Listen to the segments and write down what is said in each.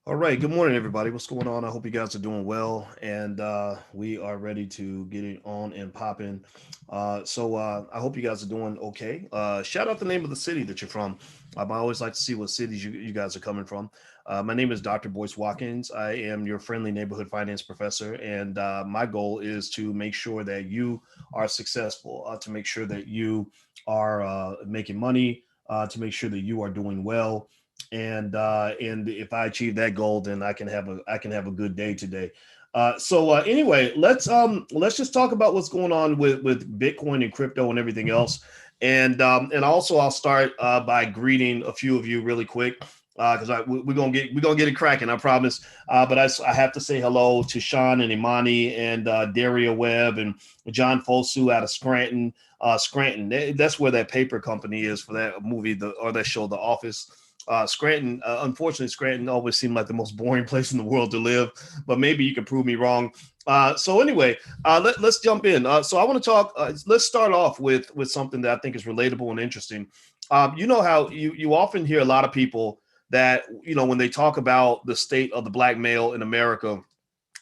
All right. Good morning, everybody. What's going on? I hope you guys are doing well, and we are ready to get it on and popping. I hope you guys are doing okay. Shout out the name of the city that you're from. I always like to see what cities you guys are coming from. My name is Dr. Boyce Watkins. I am your friendly neighborhood finance professor, and my goal is to make sure that you are successful, to make sure that you are making money, to make sure that you are doing well, and if I achieve that goal, then I can have a good day today. Anyway, let's just talk about what's going on with Bitcoin and crypto and everything else, and also I'll start by greeting a few of you really quick because we're gonna get it cracking, I promise. But I have to say hello to Sean and Imani and Daria Webb and John Fosu out of Scranton. Scranton, that's where that paper company is for that movie, or that show, The Office. Scranton, unfortunately, Scranton always seemed like the most boring place in the world to live, but maybe you can prove me wrong. Let's jump in. So I want to talk. Let's start off with something that I think is relatable and interesting. You know how you often hear a lot of people that when they talk about the state of the black male in America,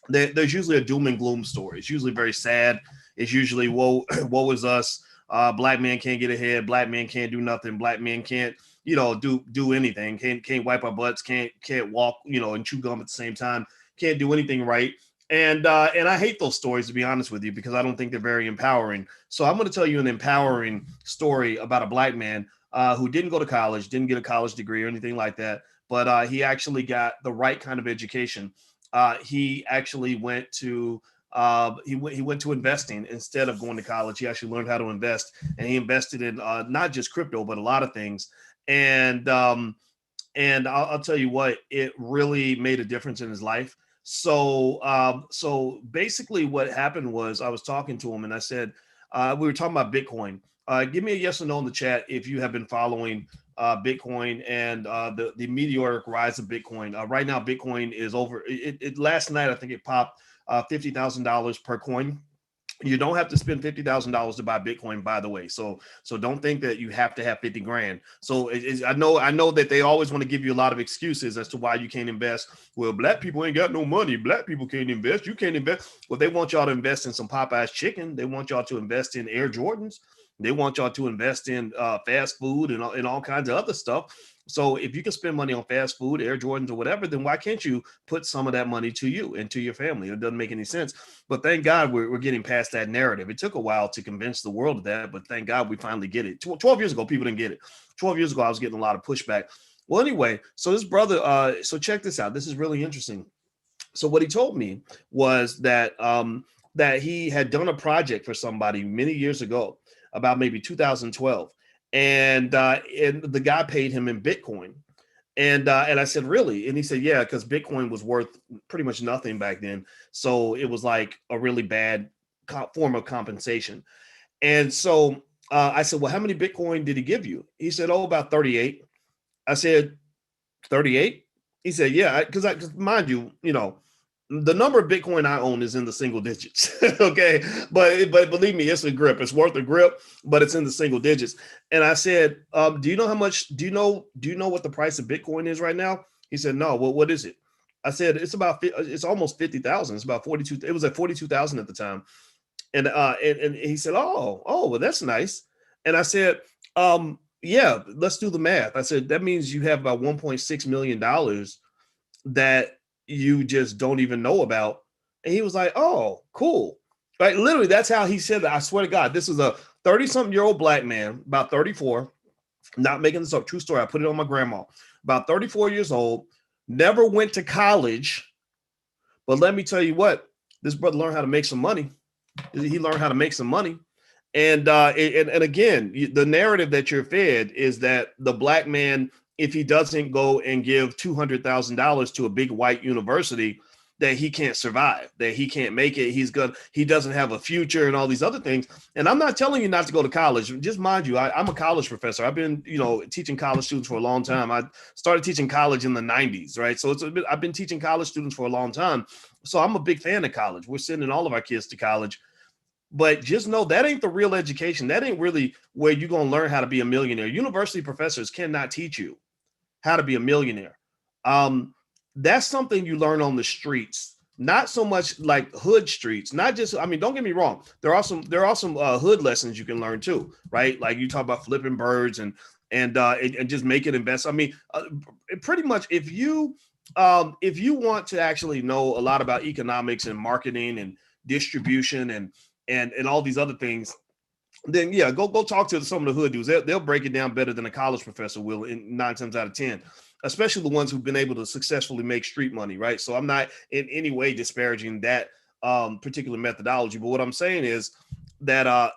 there's usually a doom and gloom story. It's usually very sad. It's usually woe woe is us. Black men can't get ahead. Black men can't do nothing. Black men can't do anything. Can't wipe our butts. Can't walk. And chew gum at the same time. Can't do anything right. And I hate those stories, to be honest with you, because I don't think they're very empowering. So I'm going to tell you an empowering story about a black man who didn't go to college, didn't get a college degree or anything like that, but he actually got the right kind of education. He actually went to he went to investing instead of going to college. He actually learned how to invest, and he invested in not just crypto but a lot of things. And I'll tell you what, it really made a difference in his life. So basically, what happened was I was talking to him, and I said we were talking about Bitcoin. Give me a yes or no in the chat if you have been following Bitcoin and the meteoric rise of Bitcoin. Right now, Bitcoin is over. Last night, I think it popped $50,000 per coin. You don't have to spend $50,000 to buy Bitcoin, by the way. So don't think that you have to have 50 grand. I know that they always want to give you a lot of excuses as to why you can't invest. Well, black people ain't got no money. Black people can't invest. You can't invest. Well, they want y'all to invest in some Popeyes chicken. They want y'all to invest in Air Jordans. They want y'all to invest in fast food and all kinds of other stuff. So if you can spend money on fast food, Air Jordans, or whatever, then why can't you put some of that money to you and to your family? It doesn't make any sense. But thank God we're getting past that narrative. It took a while to convince the world of that, but thank God we finally get it. 12 years ago, people didn't get it. 12 years ago, I was getting a lot of pushback. Well, anyway, so this brother, so check this out. This is really interesting. So what he told me was that he had done a project for somebody many years ago, about maybe 2012, and the guy paid him in Bitcoin. And I said, really? And he said, yeah, because Bitcoin was worth pretty much nothing back then. So it was like a really bad form of compensation. And so I said, well, how many Bitcoin did he give you? He said, oh, about 38. I said, 38? He said, yeah, because mind you, the number of Bitcoin I own is in the single digits. Okay. But believe me, it's a grip. It's worth a grip, but it's in the single digits. And I said, do you know how much, do you know what the price of Bitcoin is right now? He said, no, what is it? I said, it's almost 50,000. It's about 42. It was at 42,000 at the time. And he said, well, that's nice. And I said, yeah, let's do the math. I said, that means you have about $1.6 million that you just don't even know about. And he was like, oh, cool. Like literally, that's how he said that. I swear to God, this is a 30-something-year-old black man, about 34, not making this up, true story. I put it on my grandma, about 34 years old, never went to college. But let me tell you what, this brother learned how to make some money. He learned how to make some money. And again, the narrative that you're fed is that the black man, if he doesn't go and give $200,000 to a big white university, that he can't survive, that he can't make it. He doesn't have a future and all these other things. And I'm not telling you not to go to college. Just mind you, I'm a college professor. I've been, teaching college students for a long time. I started teaching college in the 90s, right? So I've been teaching college students for a long time. So I'm a big fan of college. We're sending all of our kids to college. But just know that ain't the real education. That ain't really where you're going to learn how to be a millionaire. University professors cannot teach you how to be a millionaire. Um, That's something you learn on the streets, not so much like hood streets. Not just, I mean, don't get me wrong. There are some hood lessons you can learn too, right? Like you talk about flipping birds and just making invest. I mean, pretty much if you want to actually know a lot about economics and marketing and distribution and all these other things, then yeah, go talk to some of the hood dudes. They'll break it down better than a college professor will in 9 times out of 10, especially the ones who've been able to successfully make street money, right? So I'm not in any way disparaging that particular methodology, but what I'm saying is that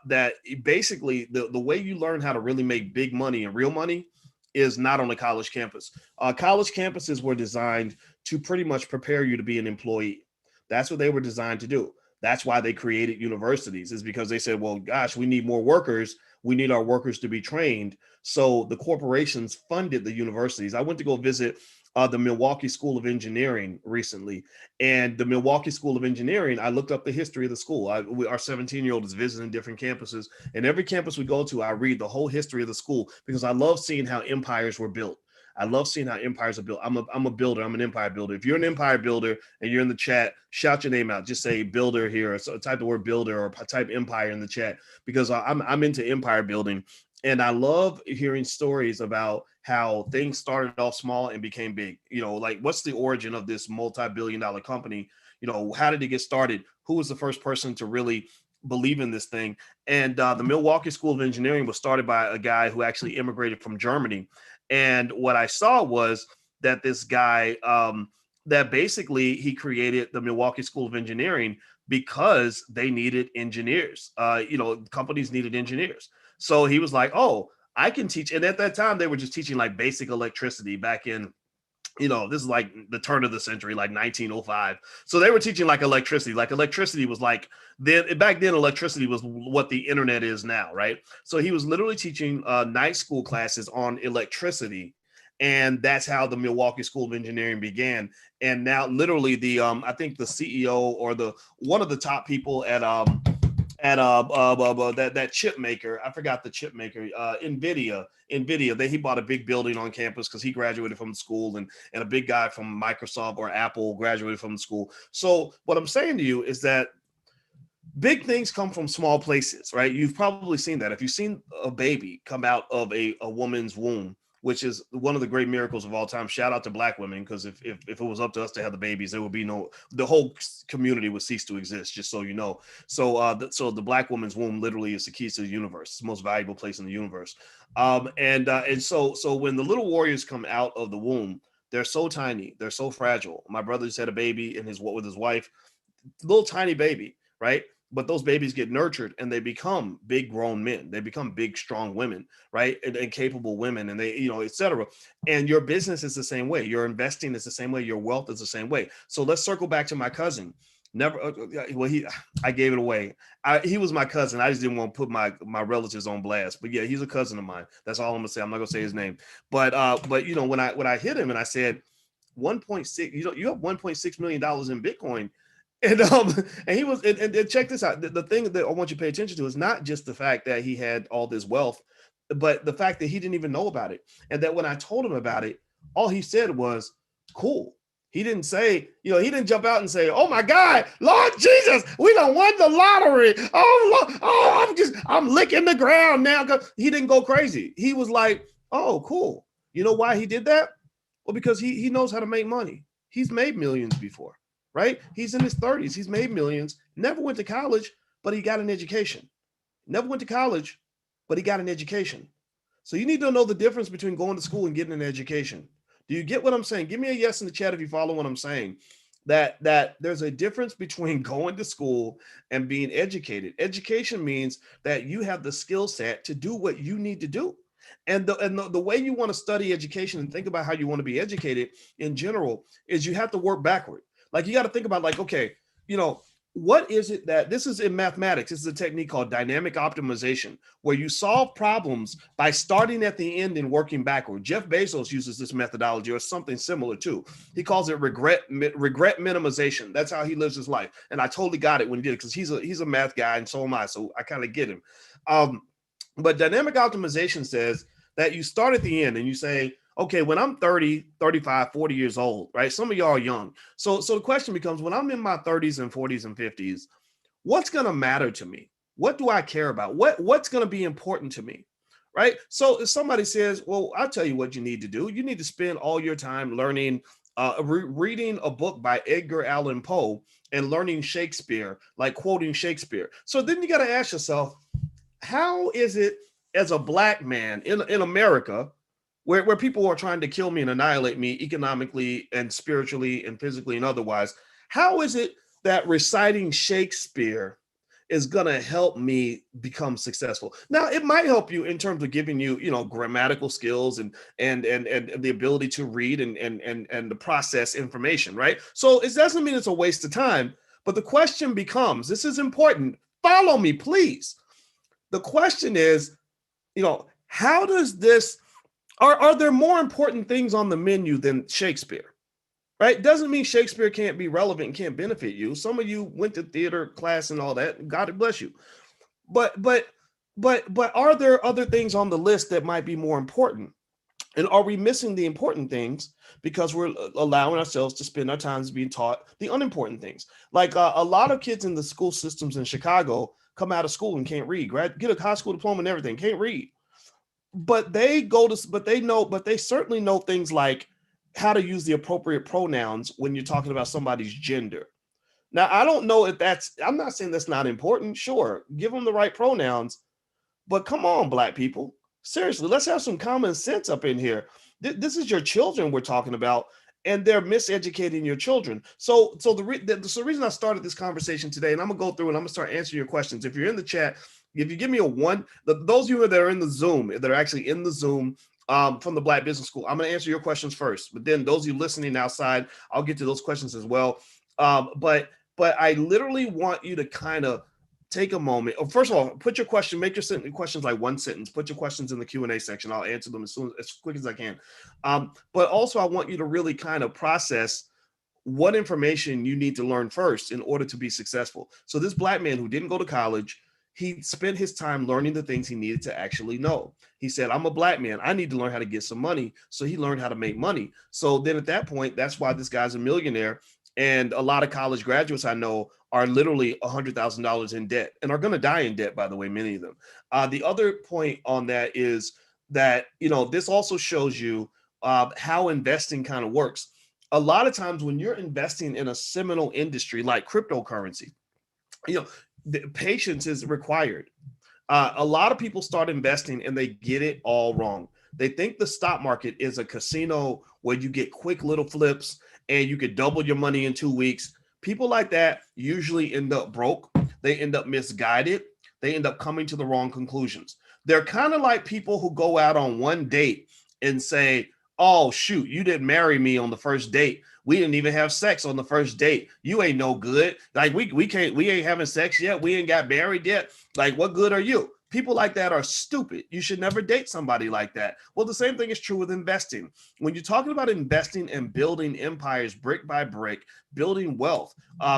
basically the way you learn how to really make big money and real money is not on a college campus. College campuses were designed to pretty much prepare you to be an employee. That's what they were designed to do. That's why they created universities, is because they said, well, gosh, we need more workers. We need our workers to be trained. So the corporations funded the universities. I went to go visit the Milwaukee School of Engineering recently. And the Milwaukee School of Engineering, I looked up the history of the school. Our 17-year-old is visiting different campuses. And every campus we go to, I read the whole history of the school because I love seeing how empires were built. I love seeing how empires are built. I'm a builder. I'm an empire builder. If you're an empire builder and you're in the chat, shout your name out. Just say builder here, or type the word builder, or type empire in the chat, because I'm into empire building, and I love hearing stories about how things started off small and became big. You know, like what's the origin of this multi-billion-dollar company? You know, how did it get started? Who was the first person to really believe in this thing? And the Milwaukee School of Engineering was started by a guy who actually immigrated from Germany. And what I saw was that this guy, that basically he created the Milwaukee School of Engineering because they needed engineers. Companies needed engineers. So he was like, oh, I can teach. And at that time, they were just teaching like basic electricity back in, this is like the turn of the century, like 1905. So they were teaching like electricity. Like electricity was like back then, electricity was what the internet is now, right? So he was literally teaching night school classes on electricity. And that's how the Milwaukee School of Engineering began. And now literally I think the CEO or the one of the top people at that chip maker. I forgot the chip maker, Nvidia. He bought a big building on campus because he graduated from the school, and a big guy from Microsoft or Apple graduated from the school. So what I'm saying to you is that big things come from small places, right? You've probably seen that. If you've seen a baby come out of a woman's womb, which is one of the great miracles of all time. Shout out to Black women, because if it was up to us to have the babies, there would be the whole community would cease to exist, just so you know. So the Black woman's womb literally is the keys to the universe. It's the most valuable place in the universe. So when the little warriors come out of the womb, they're so tiny, they're so fragile. My brother just had a baby with his wife, little tiny baby, right? But those babies get nurtured and they become big grown men. They become big, strong women, right? And capable women, and they, et cetera. And your business is the same way. Your investing is the same way. Your wealth is the same way. So let's circle back to my cousin. I gave it away. He was my cousin. I just didn't want to put my relatives on blast. But yeah, he's a cousin of mine. That's all I'm gonna say. I'm not gonna say his name. But when I hit him and I said 1.6, you have 1.6 million dollars in Bitcoin. And he was, and check this out. The thing that I want you to pay attention to is not just the fact that he had all this wealth, but the fact that he didn't even know about it. And that when I told him about it, all he said was, cool. He didn't say, he didn't jump out and say, oh my God, Lord Jesus, we done won the lottery. Oh, Lord, I'm licking the ground now. He didn't go crazy. He was like, oh, cool. You know why he did that? Well, because he knows how to make money. He's made millions before. Right? He's in his 30s. He's made millions, never went to college, but he got an education. Never went to college, but he got an education. So you need to know the difference between going to school and getting an education. Do you get what I'm saying? Give me a yes in the chat if you follow what I'm saying. That there's a difference between going to school and being educated. Education means that you have the skill set to do what you need to do. And the way you want to study education and think about how you want to be educated in general is you have to work backward. Like you got to think about like, okay, what is it that this is in mathematics? This is a technique called dynamic optimization, where you solve problems by starting at the end and working backward. Jeff Bezos uses this methodology or something similar too. He calls it regret minimization. That's how he lives his life. And I totally got it when he did it, because he's a math guy and so am I. So I kind of get him. But dynamic optimization says that you start at the end and you say, Okay, when I'm 30, 35, 40 years old, right? Some of y'all are young. So the question becomes, when I'm in my 30s and 40s and 50s, what's going to matter to me? What do I care about? What's going to be important to me? Right? So if somebody says, "Well, I'll tell you what you need to do. You need to spend all your time learning reading a book by Edgar Allan Poe and learning Shakespeare, like quoting Shakespeare." So then you got to ask yourself, how is it, as a black man in America, where people are trying to kill me and annihilate me economically and spiritually and physically and otherwise, how is it that reciting Shakespeare is going to help me become successful? Now, it might help you in terms of giving you, grammatical skills and the ability to read and to process information, right? So it doesn't mean it's a waste of time, but the question becomes, this is important. Follow me, please. The question is, how does this, are there more important things on the menu than Shakespeare? Right? Doesn't mean Shakespeare can't be relevant and can't benefit you. Some of you went to theater class and all that. God bless you. But are there other things on the list that might be more important? And are we missing the important things because we're allowing ourselves to spend our times being taught the unimportant things? Like a lot of kids in the school systems in Chicago come out of school and can't read, get a high school diploma and everything, can't read. But they certainly know things like how to use the appropriate pronouns when you're talking about somebody's gender. Now, I don't know if I'm not saying that's not important. Sure, give them the right pronouns, but come on, black people. Seriously, let's have some common sense up in here. This is your children we're talking about, and they're miseducating your children. So the reason I started this conversation today, and I'm gonna go through and I'm gonna start answering your questions. If you're in the chat, if you give me a one, those of you that are in the Zoom, that are actually in the Zoom from the Black Business School, I'm gonna answer your questions first. But then those of you listening outside, I'll get to those questions as well. But I literally want you to kind of take a moment. Oh, first of all, put your question, make your questions like one sentence. Put your questions in the Q&A section. I'll answer them as quick as I can. But also, I want you to really kind of process what information you need to learn first in order to be successful. So this black man who didn't go to college, he spent his time learning the things he needed to actually know. He said, I'm a black man. I need to learn how to get some money. So he learned how to make money. So then at that point, that's why this guy's a millionaire. And a lot of college graduates I know are literally $100,000 in debt and are going to die in debt, by the way, many of them. The other point on that is that, this also shows you how investing kind of works. A lot of times when you're investing in a seminal industry like cryptocurrency, the patience is required. A lot of people start investing and they get it all wrong. They think the stock market is a casino where you get quick little flips and you could double your money in 2 weeks. People like that usually end up broke. They end up misguided. They end up coming to the wrong conclusions. They're kind of like people who go out on one date and say, "Oh, shoot, you didn't marry me on the first date. We didn't even have sex on the first date. You ain't no good. Like we ain't having sex yet. We ain't got married yet. Like, what good are you?" People like that are stupid. You should never date somebody like that. Well, the same thing is true with investing. When you're talking about investing and building empires brick by brick, building wealth,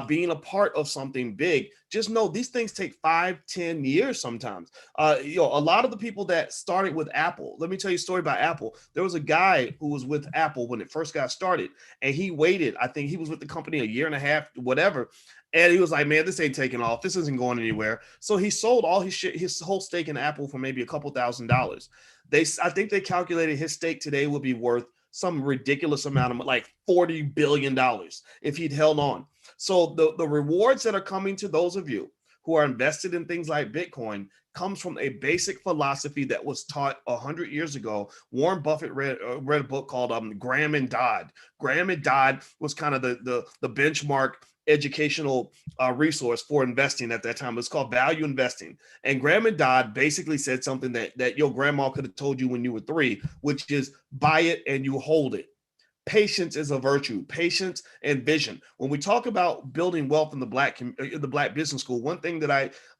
being a part of something big, just know these things take 5-10 years sometimes. A lot of the people that started with Apple, let me tell you a story about Apple. There was a guy who was with Apple when it first got started, and he waited. I think he was with the company a year and a half, whatever. And he was like, "Man, this ain't taking off. This isn't going anywhere." So he sold all his whole stake in Apple for maybe a couple $1,000s. I think they calculated his stake today would be worth some ridiculous amount of like $40 billion if he'd held on. So the rewards that are coming to those of you who are invested in things like Bitcoin comes from a basic philosophy that was taught 100 years ago. Warren Buffett read a book called Graham and Dodd. Graham and Dodd was kind of the benchmark educational resource for investing at that time. It's called Value Investing. And Graham and Dodd basically said something that your grandma could have told you when you were 3, which is buy it and you hold it. Patience is a virtue. Patience and vision. When we talk about building wealth in the Black Business School, one thing that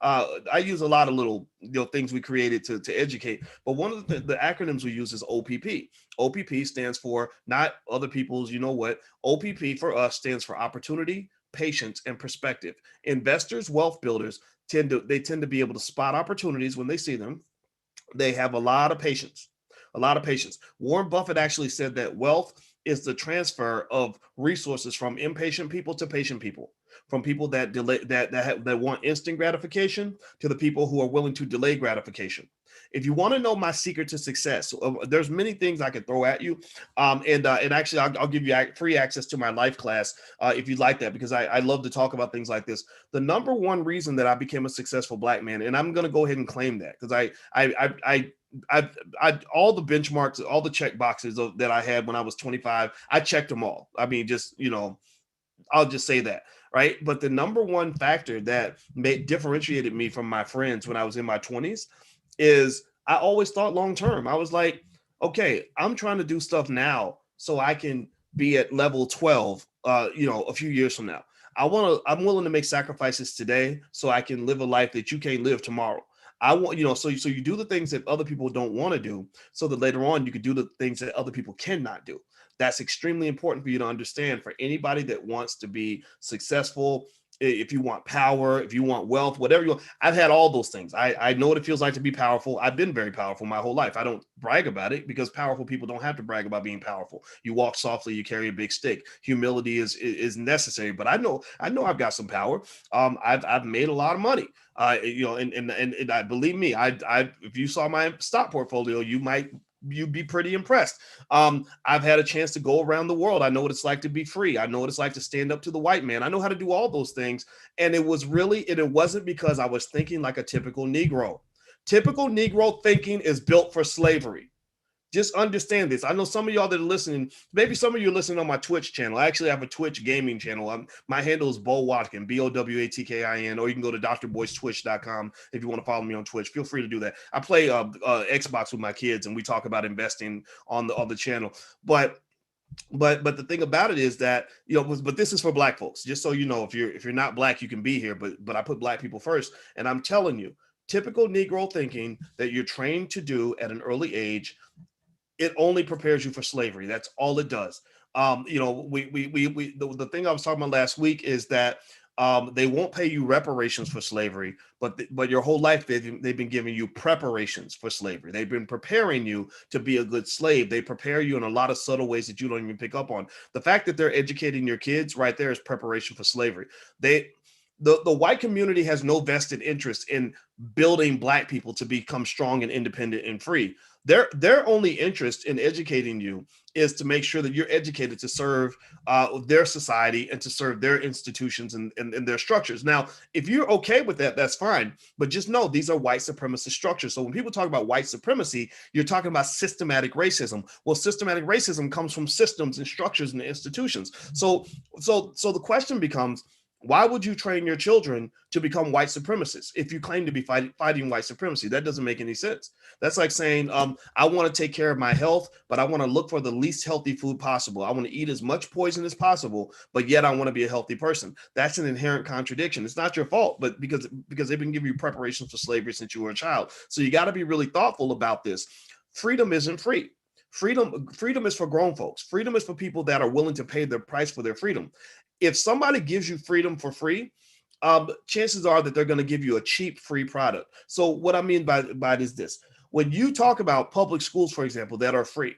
I use a lot of little things we created to educate. But one of the acronyms we use is OPP. OPP stands for not other people's. You know what? OPP for us stands for opportunity, patience, and perspective. Investors, wealth builders tend to be able to spot opportunities when they see them. They have a lot of patience. A lot of patience. Warren Buffett actually said that wealth is the transfer of resources from impatient people to patient people, from people that delay that want instant gratification to the people who are willing to delay gratification. If you want to know my secret to success, there's many things I can throw at you, and actually I'll give you free access to my life class if you'd like that, because I love to talk about things like this. The number one reason that I became a successful black man, and I'm going to go ahead and claim that, because I all the benchmarks, all the check boxes that I had when I was 25, I checked them all. I mean, just I'll just say that, right? But the number one factor that differentiated me from my friends when I was in my 20s is I always thought long term. I was like, okay, I'm trying to do stuff now so I can be at level 12, a few years from now. I'm willing to make sacrifices today so I can live a life that you can't live tomorrow. I want, so you do the things that other people don't want to do so that later on you can do the things that other people cannot do. That's extremely important for you to understand, for anybody that wants to be successful. If you want power, if you want wealth, whatever you want, I've had all those things. I know what it feels like to be powerful. I've been very powerful my whole life. I don't brag about it because powerful people don't have to brag about being powerful. You walk softly, you carry a big stick. Humility is necessary, but I know I've got some power. I've made a lot of money. And I believe me, I if you saw my stock portfolio, you'd be pretty impressed. I've had a chance to go around the world. I know what it's like to be free. I know what it's like to stand up to the white man. I know how to do all those things. And it wasn't because I was thinking like a typical Negro. Typical Negro thinking is built for slavery. Just understand this. I know some of y'all that are listening, maybe some of you are listening on my Twitch channel. I actually have a Twitch gaming channel. My handle is Bo Watkin, BOWATKIN, or you can go to drboystwitch.com if you want to follow me on Twitch. Feel free to do that. I play Xbox with my kids, and we talk about investing on the channel. But the thing about it is that, but this is for black folks. Just so you know, if you're not black, you can be here. But I put black people first, and I'm telling you, typical Negro thinking that you're trained to do at an early age, it only prepares you for slavery. That's all it does. The thing I was talking about last week is that they won't pay you reparations for slavery, but your whole life they've been giving you preparations for slavery. They've been preparing you to be a good slave. They prepare you in a lot of subtle ways that you don't even pick up on. The fact that they're educating your kids right there is preparation for slavery. The white community has no vested interest in building black people to become strong and independent and free. Their only interest in educating you is to make sure that you're educated to serve their society and to serve their institutions and their structures. Now, if you're okay with that, that's fine. But just know these are white supremacist structures. So when people talk about white supremacy, you're talking about systematic racism. Well, systematic racism comes from systems and structures and institutions. So the question becomes, why would you train your children to become white supremacists if you claim to be fighting white supremacy? That doesn't make any sense. That's like saying, I want to take care of my health, but I want to look for the least healthy food possible. I want to eat as much poison as possible, but yet I want to be a healthy person. That's an inherent contradiction. It's not your fault, but because they've been giving you preparations for slavery since you were a child. So you got to be really thoughtful about this. Freedom isn't free. Freedom is for grown folks. Freedom is for people that are willing to pay their price for their freedom. If somebody gives you freedom for free, chances are that they're going to give you a cheap free product. So what I mean by it is this: when you talk about public schools, for example, that are free,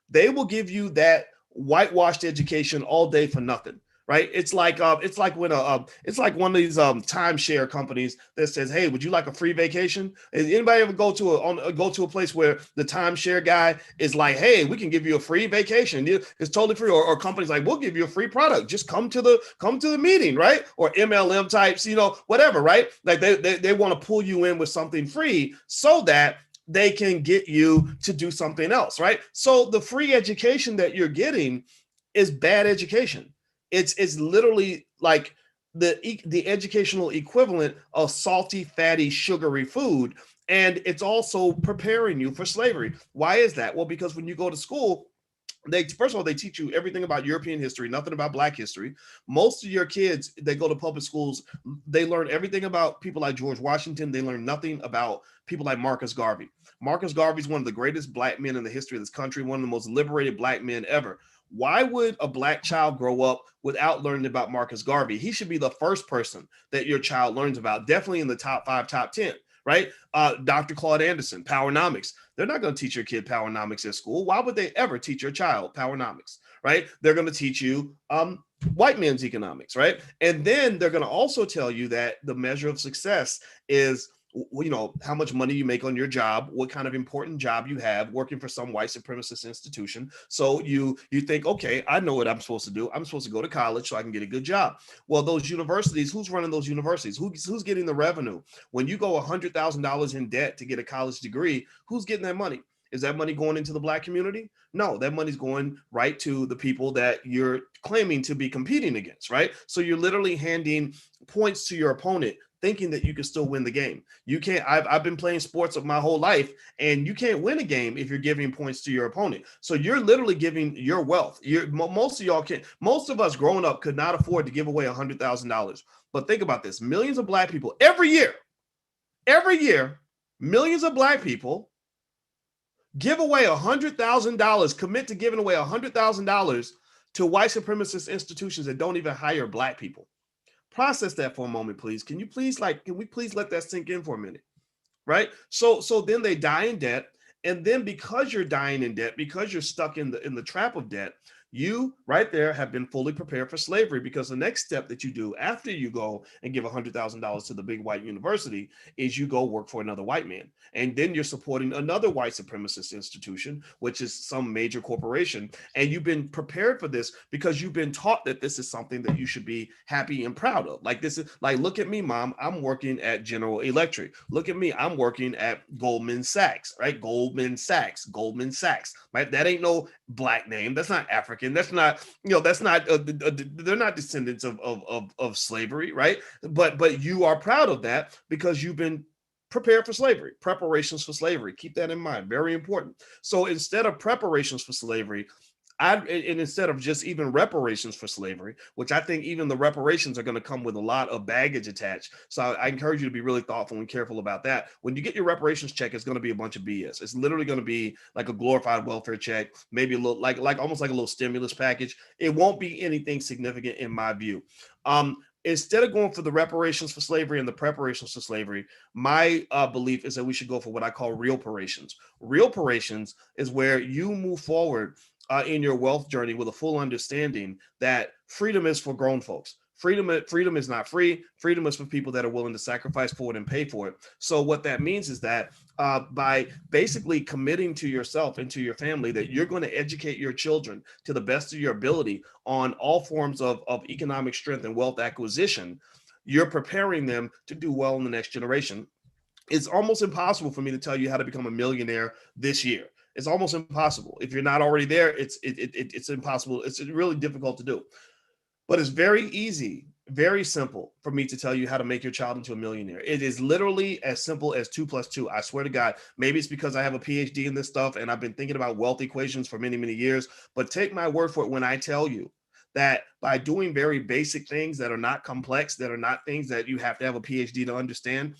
they will give you that whitewashed education all day for nothing. Right? It's like one of these timeshare companies that says, "Hey, would you like a free vacation?" Anybody ever go to a place where the timeshare guy is like, "Hey, we can give you a free vacation. It's totally free," or companies like, "We'll give you a free product. Just come to the meeting," right? Or MLM types, whatever, right? Like they want to pull you in with something free so that they can get you to do something else, right? So the free education that you're getting is bad education. It's literally like the educational equivalent of salty, fatty, sugary food. And it's also preparing you for slavery. Why is that? Well, because when you go to school, first of all, they teach you everything about European history, nothing about Black history. Most of your kids, they go to public schools, they learn everything about people like George Washington. They learn nothing about people like Marcus Garvey. Marcus Garvey is one of the greatest Black men in the history of this country, one of the most liberated Black men ever. Why would a Black child grow up without learning about Marcus Garvey? He should be the first person that your child learns about, definitely in the top 5, top 10. right? Dr. Claude Anderson, Powernomics. They're not going to teach your kid Powernomics at school. Why would they ever teach your child Powernomics, right? They're going to teach you white man's economics, right? And then they're going to also tell you that the measure of success is, how much money you make on your job, what kind of important job you have working for some white supremacist institution. So you think, okay, I know what I'm supposed to do. I'm supposed to go to college so I can get a good job. Well, those universities, who's running those universities? Who's getting the revenue? When you go $100,000 in debt to get a college degree, who's getting that money? Is that money going into the Black community? No, that money's going right to the people that you're claiming to be competing against, right? So you're literally handing points to your opponent, thinking that you can still win the game. You can't. I've been playing sports of my whole life, and you can't win a game if you're giving points to your opponent. So you're literally giving your wealth. Most of y'all can't. Most of us growing up could not afford to give away $100,000. But think about this: millions of Black people every year, millions of Black people give away $100,000, commit to giving away $100,000 to white supremacist institutions that don't even hire Black people. Process that for a moment, please. Can we please let that sink in for a minute? Right? So then they die in debt. And then because you're dying in debt, because you're stuck in the trap of debt, you right there have been fully prepared for slavery, because the next step that you do after you go and give $100,000 to the big white university is you go work for another white man. And then you're supporting another white supremacist institution, which is some major corporation. And you've been prepared for this because you've been taught that this is something that you should be happy and proud of. Like, this is like, look at me, mom, I'm working at General Electric. Look at me, I'm working at Goldman Sachs, right? Goldman Sachs, right? That ain't no Black name. That's not African. That's not, they're not descendants of slavery, right? But you are proud of that because you've been prepared for slavery. Preparations for slavery. Keep that in mind. Very important. So instead of preparations for slavery, and instead of just even reparations for slavery, which I think even the reparations are going to come with a lot of baggage attached. So I encourage you to be really thoughtful and careful about that. When you get your reparations check, it's going to be a bunch of BS. It's literally going to be like a glorified welfare check, maybe a little like almost like a little stimulus package. It won't be anything significant in my view. Instead of going for the reparations for slavery and the preparations for slavery, my belief is that we should go for what I call real reparations. Real reparations is where you move forward in your wealth journey with a full understanding that freedom is for grown folks. Freedom is not free. Freedom is for people that are willing to sacrifice for it and pay for it. So what that means is that by basically committing to yourself and to your family that you're going to educate your children to the best of your ability on all forms of economic strength and wealth acquisition, you're preparing them to do well in the next generation. It's almost impossible for me to tell you how to become a millionaire this year. It's almost impossible. If you're not already there, it's impossible. It's really difficult to do. But it's very easy, very simple for me to tell you how to make your child into a millionaire. It is literally as simple as 2 plus 2. I swear to God, maybe it's because I have a PhD in this stuff and I've been thinking about wealth equations for many, many years. But take my word for it when I tell you that by doing very basic things that are not complex, that are not things that you have to have a PhD to understand,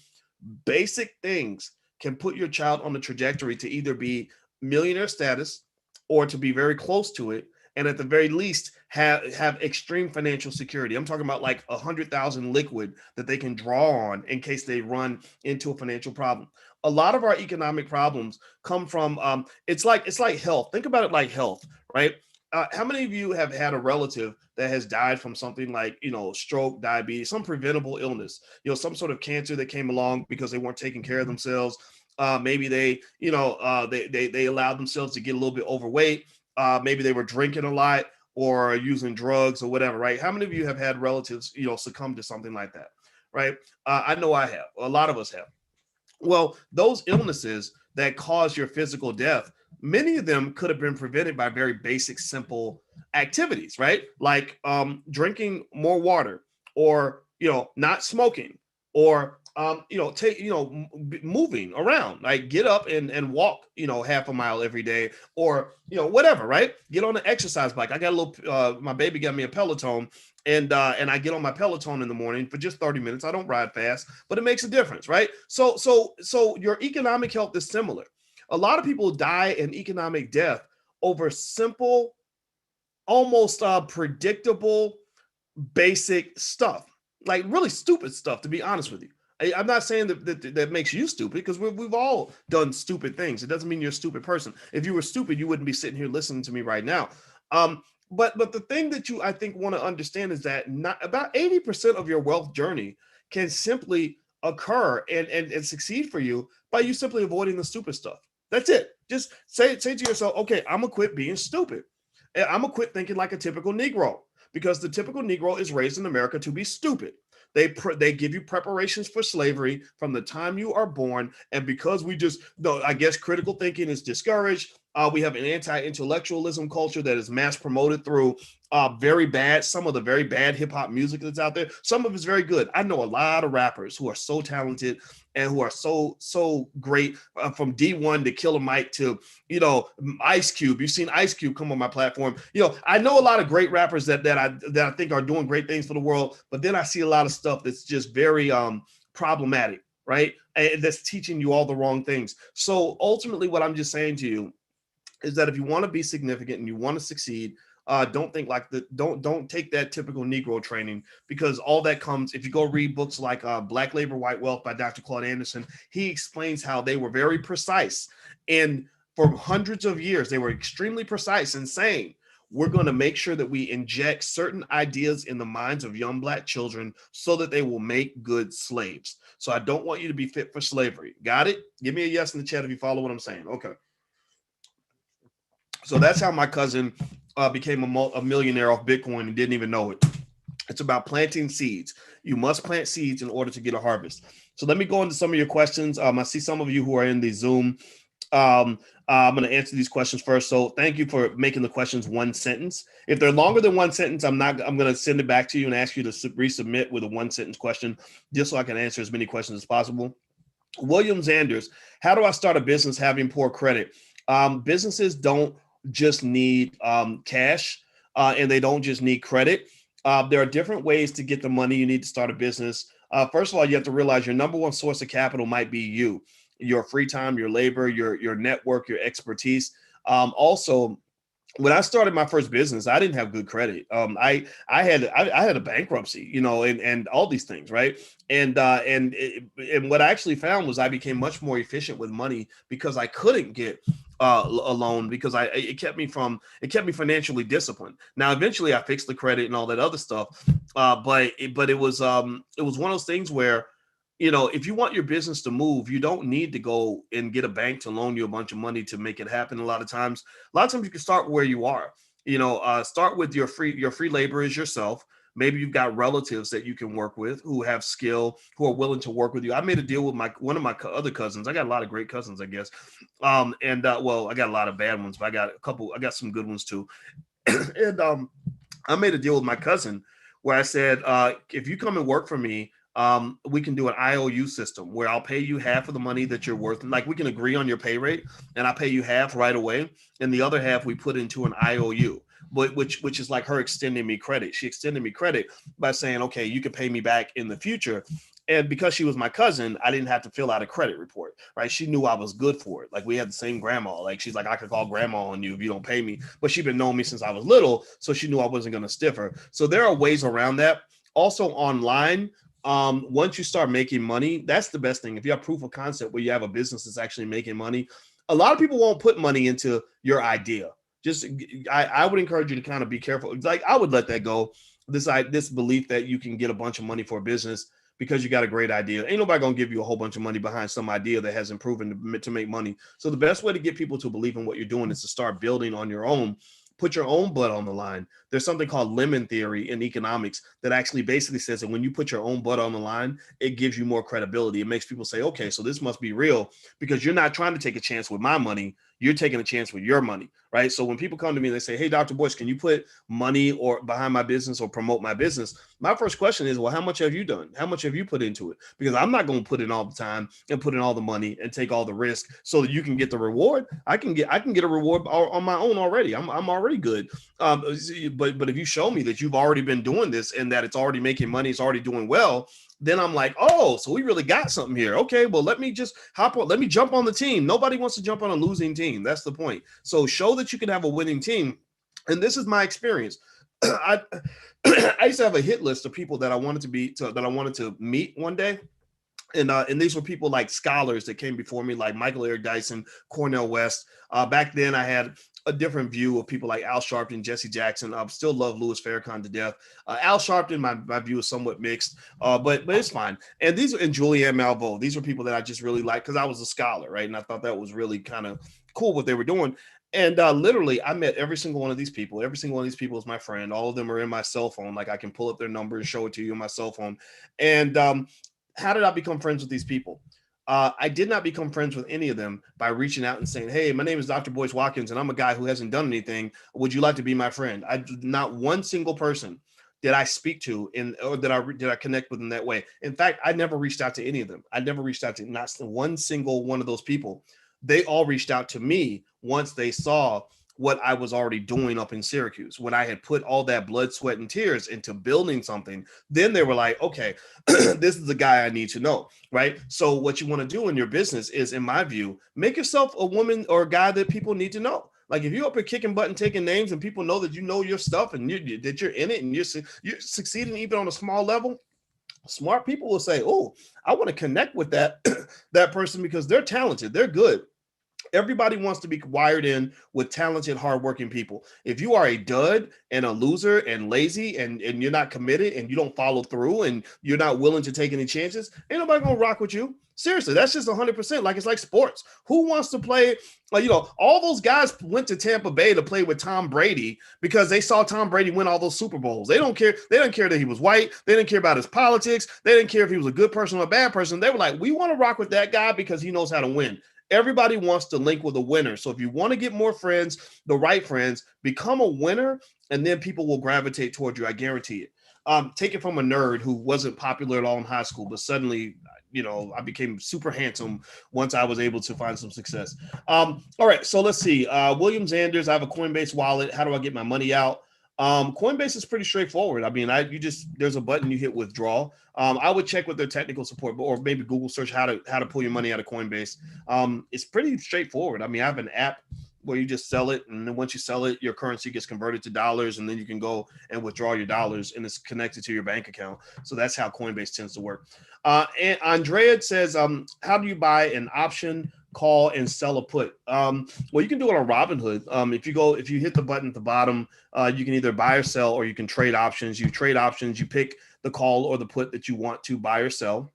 basic things can put your child on the trajectory to either be millionaire status or to be very close to it, and at the very least have extreme financial security. I'm talking about like 100,000 liquid that they can draw on in case they run into a financial problem. A lot of our economic problems come from it's like health. Think about it like health, right? How many of you have had a relative that has died from something like, stroke, diabetes, some preventable illness, some sort of cancer that came along because they weren't taking care of themselves? Maybe they, they allowed themselves to get a little bit overweight. Maybe they were drinking a lot or using drugs or whatever, right? How many of you have had relatives, succumb to something like that, right? I know I have. A lot of us have. Well, those illnesses that cause your physical death, many of them could have been prevented by very basic, simple activities, right? Like drinking more water, or not smoking, or moving around, like get up and walk, half a mile every day, or whatever, right? Get on an exercise bike. I got a little. My baby got me a Peloton, and I get on my Peloton in the morning for just 30 minutes. I don't ride fast, but it makes a difference, right? So your economic health is similar. A lot of people die an economic death over simple, almost predictable, basic stuff, like really stupid stuff, to be honest with you. I'm not saying that makes you stupid, because we've all done stupid things. It doesn't mean you're a stupid person. If you were stupid, you wouldn't be sitting here listening to me right now. But the thing that you, I think, want to understand is that not about 80% of your wealth journey can simply occur and succeed for you by you simply avoiding the stupid stuff. That's it. Just say to yourself, okay, I'm gonna quit being stupid. And I'm gonna quit thinking like a typical Negro, because the typical Negro is raised in America to be stupid. They give you preparations for slavery from the time you are born, and because we just no, I guess critical thinking is discouraged. We have an anti-intellectualism culture that is mass promoted through some of the very bad hip hop music that's out there. Some of it's very good. I know a lot of rappers who are so talented and who are so great, from D1 to Killer Mike to Ice Cube. You've seen Ice Cube come on my platform. I know a lot of great rappers that I think are doing great things for the world, but then I see a lot of stuff that's just very problematic, right? And that's teaching you all the wrong things. So ultimately, what I'm just saying to you is that if you want to be significant and you want to succeed, don't think like don't take that typical Negro training, because all that comes, if you go read books like Black Labor, White Wealth by Dr. Claude Anderson, he explains how they were very precise. And for hundreds of years, they were extremely precise in saying, we're going to make sure that we inject certain ideas in the minds of young Black children so that they will make good slaves. So I don't want you to be fit for slavery. Got it? Give me a yes in the chat if you follow what I'm saying. Okay. So that's how my cousin became a millionaire off Bitcoin and didn't even know it. It's about planting seeds. You must plant seeds in order to get a harvest. So let me go into some of your questions. I see some of you who are in the Zoom. I'm going to answer these questions first. So thank you for making the questions one sentence. If they're longer than one sentence, I'm going to send it back to you and ask you to resubmit with a one sentence question, just so I can answer as many questions as possible. William Zanders, how do I start a business having poor credit? Businesses don't just need cash, and they don't just need credit. There are different ways to get the money you need to start a business. First of all, you have to realize your number one source of capital might be you, your free time, your labor, your network, your expertise. Also, when I started my first business, I didn't have good credit. I had a bankruptcy, and all these things, right? And what I actually found was I became much more efficient with money because I couldn't get a loan, because it kept me financially disciplined. Now, eventually, I fixed the credit and all that other stuff, but it was one of those things where, if you want your business to move, you don't need to go and get a bank to loan you a bunch of money to make it happen. A lot of times you can start where you are. Start with your free labor is yourself. Maybe you've got relatives that you can work with who have skill, who are willing to work with you. I made a deal with one of my other cousins. I got a lot of great cousins, I guess. Well, I got a lot of bad ones, but I got some good ones too. And I made a deal with my cousin where I said, if you come and work for me, we can do an IOU system where I'll pay you half of the money that you're worth. Like, we can agree on your pay rate, and I pay you half right away, and the other half we put into an IOU, which is like her extending me credit. She extended me credit by saying, okay, you can pay me back in the future. And because she was my cousin, I didn't have to fill out a credit report, right? She knew I was good for it. Like, we had the same grandma. Like, she's like, I could call grandma on you if you don't pay me. But she'd been knowing me since I was little, so she knew I wasn't going to stiff her. So there are ways around that. Also online, once you start making money, that's the best thing. If you have proof of concept where you have a business that's actually making money, a lot of people won't put money into your idea. I would encourage you to kind of be careful. Like, I would let that go. This belief that you can get a bunch of money for a business because you got a great idea. Ain't nobody gonna give you a whole bunch of money behind some idea that hasn't proven to make money. So the best way to get people to believe in what you're doing is to start building on your own. Put your own butt on the line. There's something called lemon theory in economics that actually basically says that when you put your own butt on the line, it gives you more credibility. It makes people say, okay, so this must be real, because you're not trying to take a chance with my money. You're taking a chance with your money, right? So when people come to me and they say, hey, Dr. Boyce, can you put money or behind my business or promote my business? My first question is, well, how much have you done? How much have you put into it? Because I'm not going to put in all the time and put in all the money and take all the risk so that you can get the reward. I can get a reward on my own already. I'm already good. But if you show me that you've already been doing this and that it's already making money, it's already doing well, then I'm like, oh, so we really got something here. Okay, well, let me just hop on. Let me jump on the team. Nobody wants to jump on a losing team. That's the point. So show that you can have a winning team. And this is my experience. I used to have a hit list of people that I wanted to meet one day. And these were people like scholars that came before me, like Michael Eric Dyson, Cornel West. Back then, I had a different view of people like Al Sharpton, Jesse Jackson. I still love Louis Farrakhan to death. Al Sharpton, my view is somewhat mixed, but it's fine. And Julianne Malveaux. These were people that I just really liked because I was a scholar, right? And I thought that was really kind of cool what they were doing. And literally, I met every single one of these people. Every single one of these people is my friend. All of them are in my cell phone. Like I can pull up their number and show it to you on my cell phone. And how did I become friends with these people? I did not become friends with any of them by reaching out and saying, "Hey, my name is Dr. Boyce Watkins, and I'm a guy who hasn't done anything. Would you like to be my friend?" Not one single person did I speak to or did I connect with in that way. In fact, I never reached out to any of them. I never reached out to not one single one of those people. They all reached out to me once they saw what I was already doing up in Syracuse. When I had put all that blood, sweat, and tears into building something, then they were like, okay, this is the guy I need to know, right? So what you want to do in your business is, in my view, make yourself a woman or a guy that people need to know. Like if you're up here kicking butt and taking names and people know that you know your stuff and that you're in it and you're succeeding even on a small level, smart people will say, oh, I want to connect with that, that person because they're talented, they're good. Everybody wants to be wired in with talented, hardworking people. If you are a dud and a loser and lazy and you're not committed and you don't follow through and you're not willing to take any chances, ain't nobody gonna rock with you. Seriously, that's just 100%. Like it's like sports. Who wants to play? Like, all those guys went to Tampa Bay to play with Tom Brady because they saw Tom Brady win all those Super Bowls. They don't care. They didn't care that he was white. They didn't care about his politics. They didn't care if he was a good person or a bad person. They were like, we want to rock with that guy because he knows how to win. Everybody wants to link with a winner. So if you want to get more friends, the right friends, become a winner, and then people will gravitate toward you. I guarantee it. Take it from a nerd who wasn't popular at all in high school, but suddenly, I became super handsome once I was able to find some success. All right, so let's see. William Zanders, I have a Coinbase wallet. How do I get my money out? Coinbase is pretty straightforward. I mean, there's a button you hit withdraw. I would check with their technical support, or maybe Google search how to pull your money out of Coinbase. It's pretty straightforward. I mean, I have an app where you just sell it, and then once you sell it, your currency gets converted to dollars, and then you can go and withdraw your dollars, and it's connected to your bank account. So that's how Coinbase tends to work. And Andrea says, how do you buy an option, call, and sell a put? Well, you can do it on Robinhood. If you hit the button at the bottom, you can either buy or sell, or you can trade options. You trade options, you pick the call or the put that you want to buy or sell.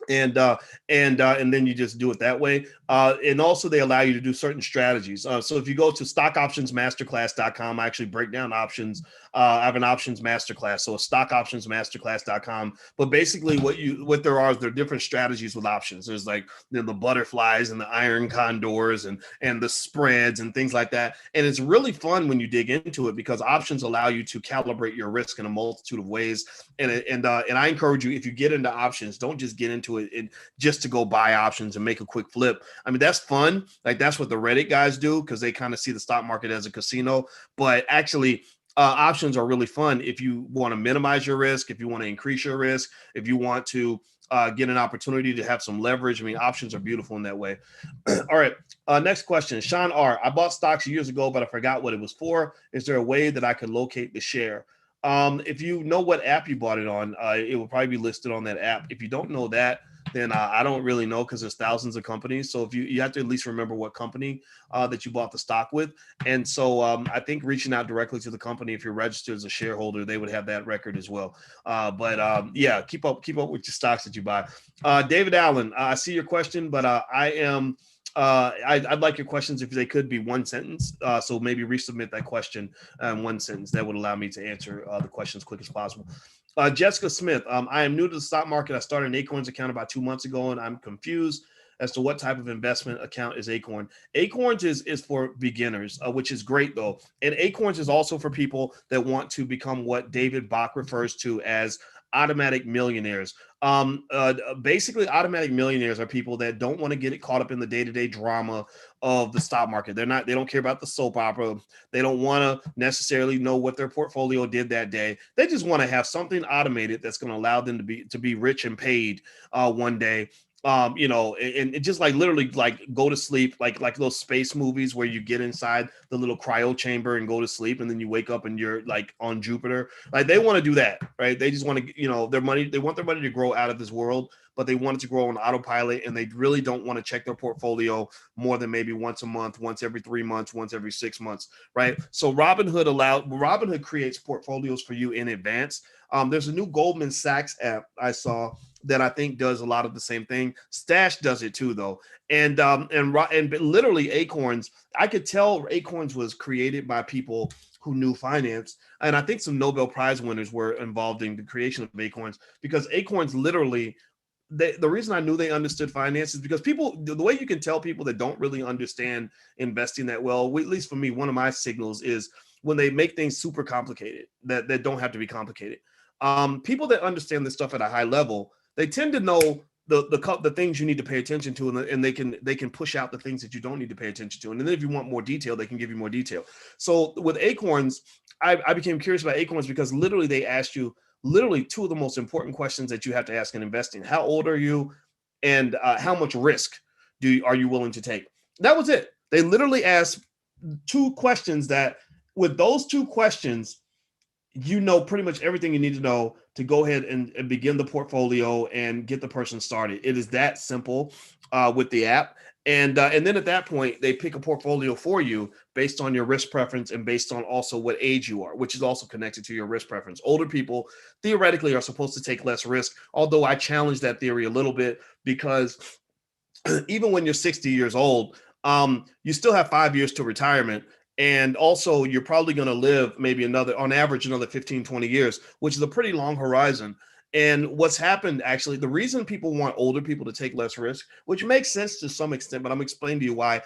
And then you just do it that way. And also they allow you to do certain strategies. So if you go to stockoptionsmasterclass.com, I actually break down options. I have an options masterclass. So stockoptionsmasterclass.com. But basically what there are different strategies with options. There's like the butterflies and the iron condors and the spreads and things like that. And it's really fun when you dig into it because options allow you to calibrate your risk in a multitude of ways. And I encourage you, if you get into options, don't just get into it just to go buy options and make a quick flip. I mean, that's fun. Like that's what the Reddit guys do because they kind of see the stock market as a casino. But actually, options are really fun if you want to minimize your risk, if you want to increase your risk, if you want to get an opportunity to have some leverage. I mean, options are beautiful in that way. All right. Next question. Sean R. I bought stocks years ago, but I forgot what it was for. Is there a way that I could locate the share? If you know what app you bought it on, it will probably be listed on that app. If you don't know that, then I don't really know because there's thousands of companies. So if you have to at least remember what company that you bought the stock with. And so I think reaching out directly to the company, if you're registered as a shareholder, they would have that record as well. Yeah, keep up with your stocks that you buy. David Allen, I see your question, but I'd like your questions if they could be one sentence. So maybe resubmit that question in one sentence. That would allow me to answer the question as quick as possible. Jessica Smith, I am new to the stock market. I started an Acorns account about 2 months ago, and I'm confused as to what type of investment account is Acorn. Acorns is for beginners, which is great though. And Acorns is also for people that want to become what David Bach refers to as automatic millionaires. Basically, automatic millionaires are people that don't want to get it caught up in the day-to-day drama of the stock market. They don't care about the soap opera. They don't want to necessarily know what their portfolio did that day. They just want to have something automated that's going to allow them to be rich and paid one day. And it just like literally like go to sleep, like those space movies where you get inside the little cryo chamber and go to sleep, and then you wake up and you're like on Jupiter. Like they want to do that, right? They just want to, their money. They want their money to grow out of this world, but they want it to grow on autopilot, and they really don't want to check their portfolio more than maybe once a month, once every 3 months, once every 6 months, right? So Robinhood creates portfolios for you in advance. There's a new Goldman Sachs app I saw that I think does a lot of the same thing. Stash does it too, though, and literally Acorns. I could tell Acorns was created by people who knew finance, and I think some Nobel Prize winners were involved in the creation of Acorns, because Acorns literally, the reason I knew they understood finance is because people, the way you can tell people that don't really understand investing that well, at least for me, one of my signals is when they make things super complicated that don't have to be complicated. People that understand this stuff at a high level, they tend to know the things you need to pay attention to, and they can push out the things that you don't need to pay attention to. And then if you want more detail, they can give you more detail. So with Acorns, I became curious about Acorns because literally they asked you literally two of the most important questions that you have to ask in investing: how old are you, and how much risk are you willing to take? That was it. They literally asked two questions that, with those two questions, you know pretty much everything you need to know to go ahead and begin the portfolio and get the person started. It is that simple with the app. And then at that point, they pick a portfolio for you based on your risk preference and based on also what age you are, which is also connected to your risk preference. Older people theoretically are supposed to take less risk, although I challenge that theory a little bit, because even when you're 60 years old, you still have 5 years to retirement. And also, you're probably going to live maybe on average, another 15, 20 years, which is a pretty long horizon. And what's happened, actually, the reason people want older people to take less risk, which makes sense to some extent, but I'm explaining to you why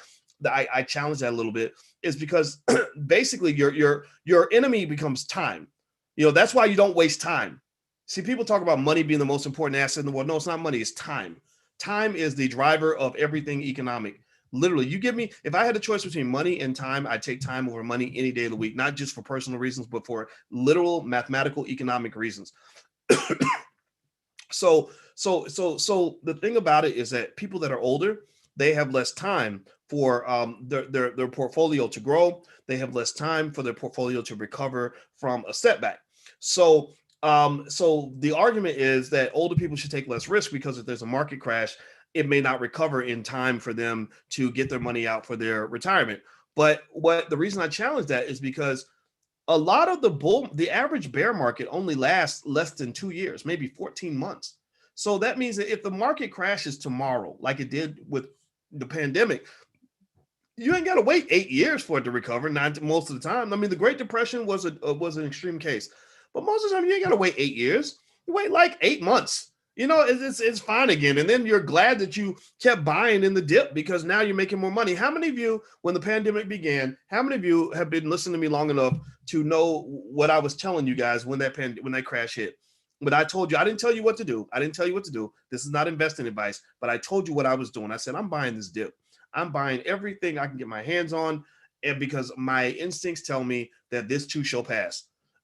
I challenge that a little bit, is because basically your enemy becomes time. That's why you don't waste time. See, people talk about money being the most important asset in the world. No, it's not money, it's time. Time is the driver of everything economic. Literally, you give me, if I had a choice between money and time, I'd take time over money any day of the week, not just for personal reasons, but for literal mathematical economic reasons. So the thing about it is that people that are older, they have less time for their portfolio to grow. They have less time for their portfolio to recover from a setback. So the argument is that older people should take less risk, because if there's a market crash, it may not recover in time for them to get their money out for their retirement. But the reason I challenge that is because a lot of the average bear market only lasts less than 2 years, maybe 14 months. So that means that if the market crashes tomorrow, like it did with the pandemic, you ain't got to wait 8 years for it to recover. Not most of the time. I mean, the Great Depression was an extreme case, but most of the time you ain't got to wait 8 years. You wait like 8 months. It's fine again, and then you're glad that you kept buying in the dip, because now you're making more money. How many of you, when the pandemic began, how many of you have been listening to me long enough to know what I was telling you guys when that crash hit? But I told you, I didn't tell you what to do. I didn't tell you what to do. This is not investing advice, but I told you what I was doing. I said, I'm buying this dip. I'm buying everything I can get my hands on, and because my instincts tell me that this too shall pass.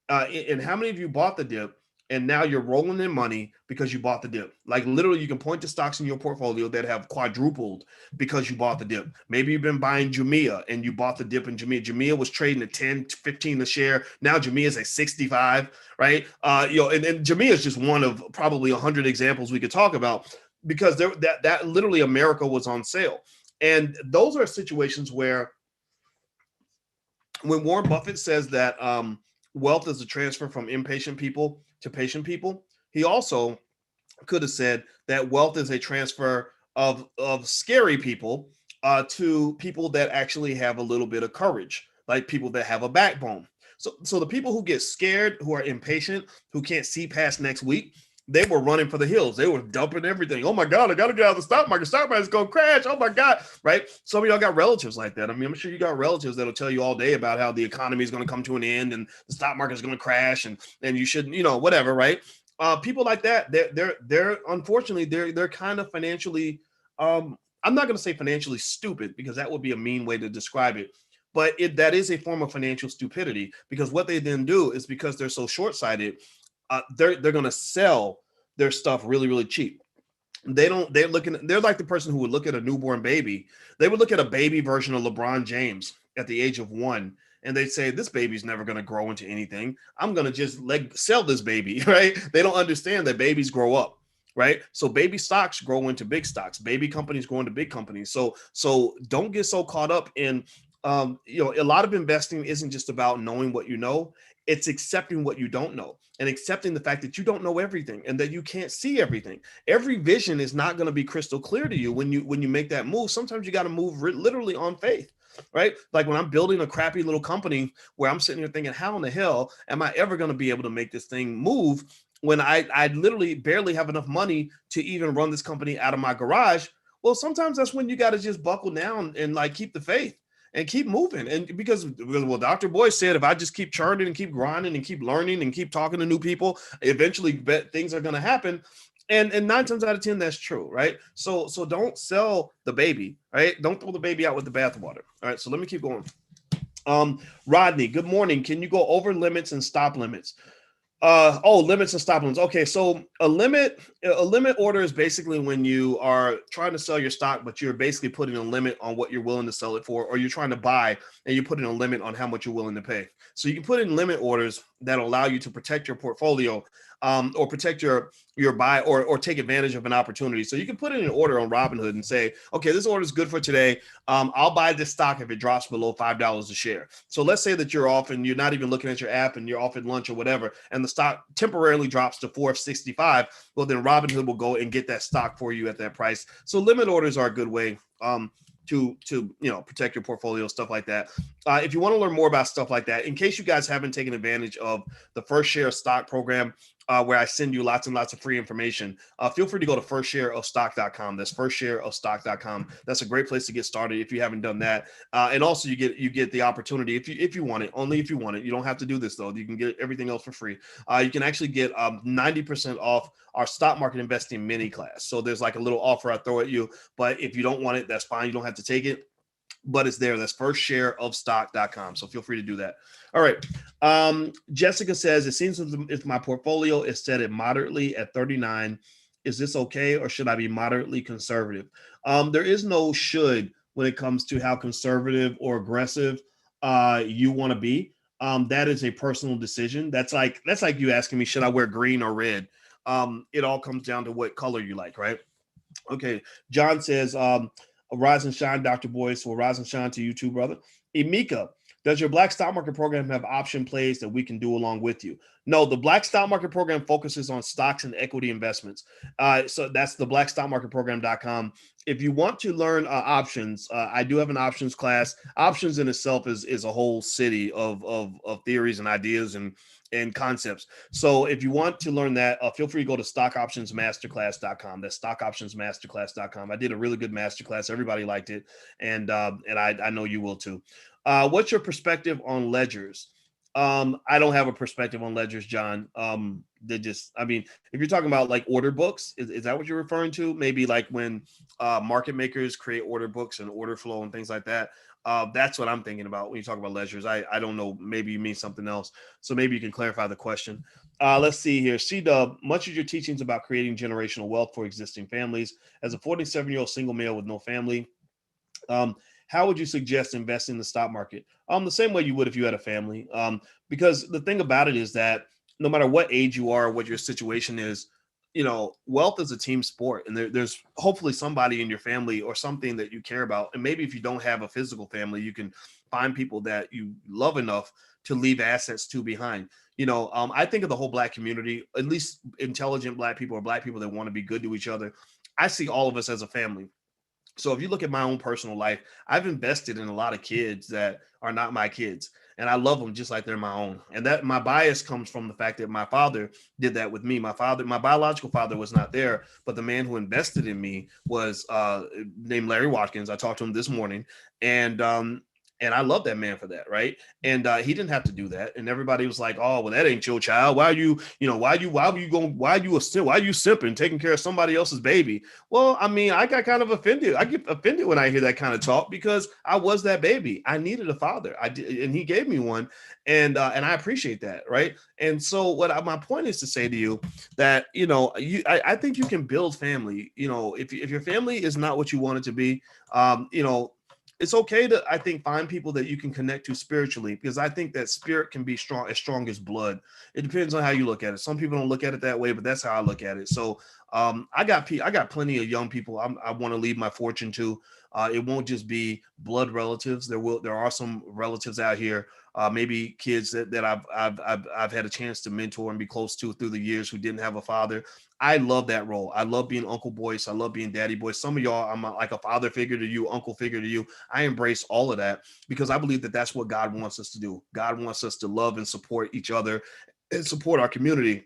And how many of you bought the dip, and now you're rolling in money because you bought the dip? Like, literally, you can point to stocks in your portfolio that have quadrupled because you bought the dip. Maybe you've been buying Jumia and you bought the dip in Jumia. Jumia was trading at 10 to 15 a share. Now Jumia is at 65, right? And Jumia is just one of probably 100 examples we could talk about, because that literally America was on sale. And those are situations where, when Warren Buffett says that wealth is a transfer from impatient people to patient people, he also could have said that wealth is a transfer of scary people to people that actually have a little bit of courage, like people that have a backbone. So the people who get scared, who are impatient, who can't see past next week, they were running for the hills. They were dumping everything. Oh my God, I got to get out of the stock market. Stock market's going to crash. Oh my God. Right. Some of y'all got relatives like that. I mean, I'm sure you got relatives that'll tell you all day about how the economy is going to come to an end and the stock market is going to crash and you shouldn't, whatever. Right. People like that, they're unfortunately, they're kind of financially, I'm not going to say financially stupid, because that would be a mean way to describe it. But that is a form of financial stupidity, because what they then do is, because they're so short-sighted, they're going to sell their stuff really, really cheap. They're like the person who would look at a newborn baby. They would look at a baby version of LeBron James at the age of 1, and they'd say, this baby's never going to grow into anything. I'm going to just sell this baby, right? They don't understand that babies grow up. right? So baby stocks grow into big stocks, baby companies grow into big companies. So don't get so caught up in a lot of investing isn't just about knowing what you know, it's accepting what you don't know and accepting the fact that you don't know everything and that you can't see everything. Every vision is not going to be crystal clear to you when you make that move. Sometimes you got to move literally on faith, right? Like when I'm building a crappy little company where I'm sitting here thinking, how in the hell am I ever going to be able to make this thing move when I literally barely have enough money to even run this company out of my garage? Well, sometimes that's when you got to just buckle down and like keep the faith and keep moving. And because well, Dr. Boyce said, if I just keep churning and keep grinding and keep learning and keep talking to new people, eventually things are going to happen. And 9 times out of 10, that's true, right? So don't sell the baby, right? Don't throw the baby out with the bathwater. All right. So let me keep going. Rodney, good morning. Can you go over limits and stop limits? Limits and stop limits. Okay, so a limit order is basically when you are trying to sell your stock, but you're basically putting a limit on what you're willing to sell it for, or you're trying to buy and you're putting a limit on how much you're willing to pay. So you can put in limit orders that allow you to protect your portfolio, or protect your buy or take advantage of an opportunity. So you can put in an order on Robinhood and say, okay, this order is good for today. I'll buy this stock if it drops below $5 a share. So let's say that you're off and you're not even looking at your app and you're off at lunch or whatever, and the stock temporarily drops to $4.65. Well, then Robinhood will go and get that stock for you at that price. So limit orders are a good way to protect your portfolio, stuff like that. If you want to learn more about stuff like that, in case you guys haven't taken advantage of the First Share Stock program, where I send you lots and lots of free information, feel free to go to firstshareofstock.com. That's firstshareofstock.com. That's a great place to get started if you haven't done that. And also you get the opportunity if you want it, only if you want it. You don't have to do this though. You can get everything else for free. You can actually get 90% off our stock market investing mini class. So there's like a little offer I throw at you, but if you don't want it, that's fine. You don't have to take it, but it's there. That's firstshareofstock.com. So feel free to do that. All right. Jessica says, it seems if my portfolio is set at moderately at 39, is this okay? Or should I be moderately conservative? There is no should when it comes to how conservative or aggressive you want to be. That is a personal decision. That's like you asking me, should I wear green or red? It all comes down to what color you like, right? Okay. John says, rise and shine, Dr. Boyce. Well, rise and shine to you too, brother. Emika, does your Black Stock Market program have option plays that we can do along with you? No, the Black Stock Market program focuses on stocks and equity investments. So that's the blackstockmarketprogram.com. If you want to learn options, I do have an options class. Options in itself is a whole city of theories and ideas and concepts. So if you want to learn that, feel free to go to stockoptionsmasterclass.com. That's stockoptionsmasterclass.com. I did a really good masterclass. Everybody liked it. And I know you will too. What's your perspective on ledgers? I don't have a perspective on ledgers, John. If you're talking about like order books, is that what you're referring to? Maybe like when market makers create order books and order flow and things like that. That's what I'm thinking about when you talk about ledgers. I don't know. Maybe you mean something else. So maybe you can clarify the question. Let's see here. C-Dub, much of your teachings about creating generational wealth for existing families. As a 47-year-old single male with no family, how would you suggest investing in the stock market? The same way you would if you had a family. Because the thing about it is that no matter what age you are, what your situation is, wealth is a team sport, and there's hopefully somebody in your family or something that you care about. And maybe if you don't have a physical family, you can find people that you love enough to leave assets to behind. I think of the whole Black community, at least intelligent Black people or Black people that want to be good to each other. I see all of us as a family. So if you look at my own personal life, I've invested in a lot of kids that are not my kids, and I love them just like they're my own. And that my bias comes from the fact that my father did that with me. My biological father was not there, but the man who invested in me was named Larry Watkins. I talked to him this morning, and I love that man for that, right? And he didn't have to do that. And everybody was like, "Oh, well, that ain't your child. Why are you simping, taking care of somebody else's baby?" Well, I mean, I got kind of offended. I get offended when I hear that kind of talk because I was that baby. I needed a father. I did, and he gave me one, and I appreciate that, right? And so, my point is to say to you that I think you can build family. If your family is not what you want it to be, it's okay to, I think, find people that you can connect to spiritually, because I think that spirit can be strong as blood. It depends on how you look at it. Some people don't look at it that way, but that's how I look at it. So I got plenty of young people I want to leave my fortune to. It won't just be blood relatives. There are some relatives out here, maybe kids that I've had a chance to mentor and be close to through the years who didn't have a father. I love that role. I love being Uncle Boyce. I love being Daddy Boy. Some of y'all, I'm like a father figure to you, uncle figure to you. I embrace all of that because I believe that that's what God wants us to do. God wants us to love and support each other and support our community.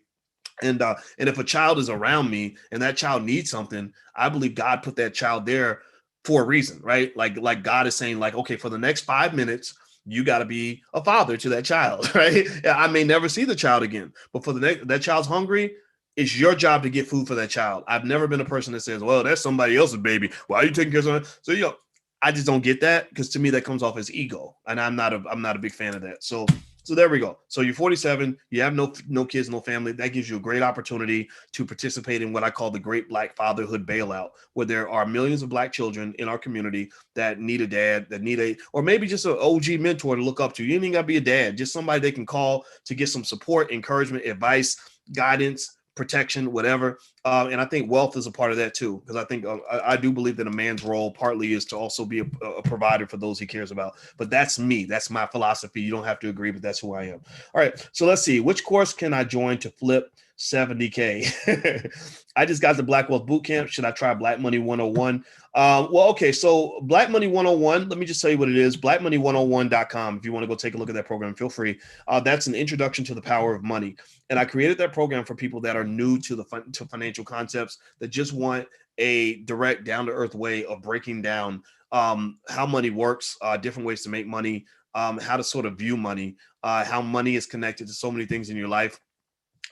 And if a child is around me and that child needs something, I believe God put that child there for a reason, right? Like God is saying, like, okay, for the next 5 minutes, you got to be a father to that child, right? I may never see the child again, but for the next, that child's hungry. It's your job to get food for that child. I've never been a person that says, "Well, that's somebody else's baby. Why are you taking care of something?" So I just don't get that because to me that comes off as ego, and I'm not a big fan of that. So there we go. So you're 47, you have no kids, no family. That gives you a great opportunity to participate in what I call the Great Black Fatherhood Bailout, where there are millions of Black children in our community that need a dad, that need or maybe just an OG mentor to look up to. You ain't even got to be a dad, just somebody they can call to get some support, encouragement, advice, guidance, protection, whatever. And I think wealth is a part of that too, because I think I do believe that a man's role partly is to also be a provider for those he cares about. But that's me. That's my philosophy. You don't have to agree, but that's who I am. All right. So let's see. Which course can I join to flip 70K? I just got the Black Wealth Bootcamp. Should I try Black Money 101? Well, okay. So Black Money 101, let me just tell you what it is. BlackMoney101.com. If you want to go take a look at that program, feel free. That's an introduction to the power of money. And I created that program for people that are new to to financial concepts, that just want a direct, down-to-earth way of breaking down how money works, different ways to make money, how to sort of view money, how money is connected to so many things in your life.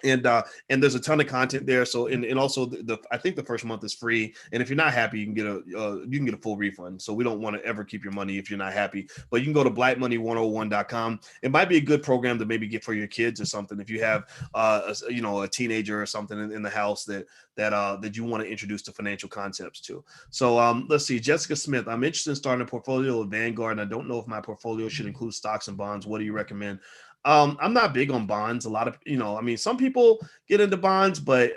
And there's a ton of content there. So and also I think the first month is free, and if you're not happy, you can get a full refund. So we don't want to ever keep your money if you're not happy. But you can go to blackmoney101.com. It might be a good program to maybe get for your kids or something if you have a teenager or something in the house that you want to introduce to financial concepts to. So let's see, Jessica Smith. I'm interested in starting a portfolio of Vanguard, and I don't know if my portfolio should include stocks and bonds. What do you recommend? I'm not big on bonds. A lot of, I mean, some people get into bonds, but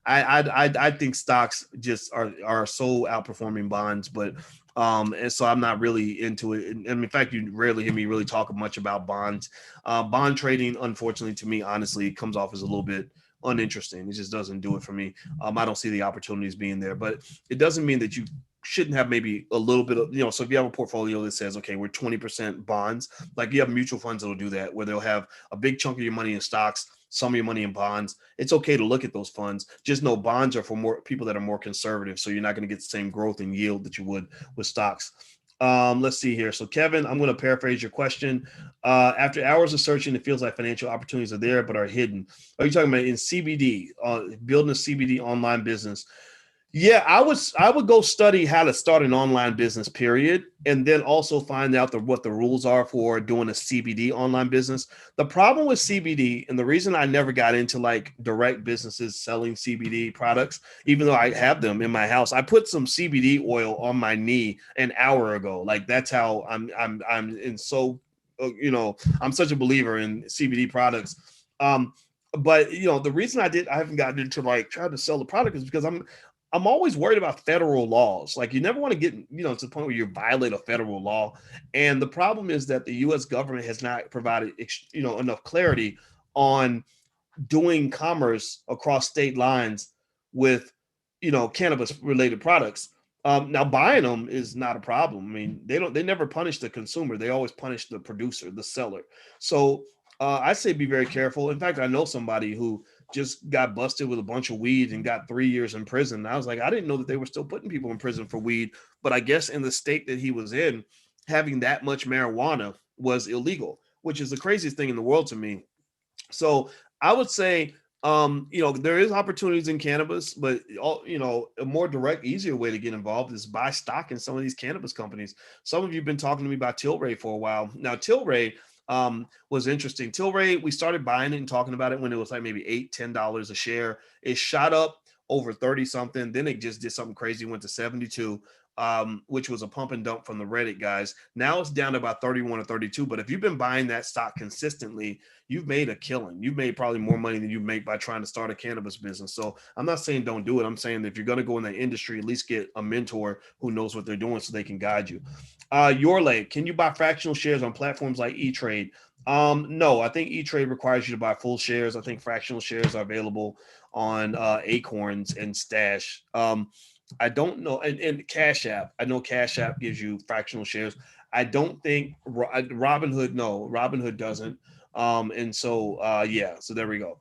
I think stocks just are so outperforming bonds. But and so I'm not really into it. And in fact, you rarely hear me really talk much about bonds. Bond trading, unfortunately, to me, honestly, comes off as a little bit uninteresting. It just doesn't do it for me. I don't see the opportunities being there, but it doesn't mean that you shouldn't have maybe a little bit of, so if you have a portfolio that says, okay, we're 20% bonds, like you have mutual funds that'll do that, where they'll have a big chunk of your money in stocks, some of your money in bonds. It's okay to look at those funds. Just know bonds are for more people that are more conservative. So you're not going to get the same growth and yield that you would with stocks. Let's see here. So Kevin, I'm going to paraphrase your question. After hours of searching, it feels like financial opportunities are there, but are hidden. Are you talking about in CBD, building a CBD online business? Yeah, I would go study how to start an online business, period, and then also find out what the rules are for doing a CBD online business. The problem with CBD, and the reason I never got into like direct businesses selling CBD products, even though I have them in my house, I put some CBD oil on my knee an hour ago. Like that's how I'm in so I'm such a believer in CBD products. But the reason I haven't gotten into like trying to sell the product is because I'm always worried about federal laws. Like you never want to get, to the point where you violate a federal law. And the problem is that the US government has not provided, enough clarity on doing commerce across state lines with, cannabis related products. Now buying them is not a problem. I mean, they never punish the consumer. They always punish the producer, the seller. So I say be very careful. In fact, I know somebody who just got busted with a bunch of weed and got 3 years in prison. And I was like, I didn't know that they were still putting people in prison for weed, but I guess in the state that he was in, having that much marijuana was illegal, which is the craziest thing in the world to me. So I would say, there is opportunities in cannabis, but a more direct, easier way to get involved is buy stock in some of these cannabis companies. Some of you have been talking to me about Tilray for a while. Now, Tilray was interesting. Tilray, we started buying it and talking about it when it was like maybe $8-10 a share. It shot up over 30 something. Then it just did something crazy, went to 72. which was a pump and dump from the Reddit guys. Now it's down to about 31 or 32. But if you've been buying that stock consistently, you've made a killing. You've made probably more money than you make by trying to start a cannabis business. So I'm not saying don't do it. I'm saying that if you're going to go in the industry, at least get a mentor who knows what they're doing so they can guide you. Your leg, can you buy fractional shares on platforms like E-Trade? No, I think E-Trade requires you to buy full shares. I think fractional shares are available on Acorns and Stash. I don't know, and Cash App. I know Cash App gives you fractional shares. I don't think Robinhood. No, Robinhood doesn't. And so yeah, so there we go.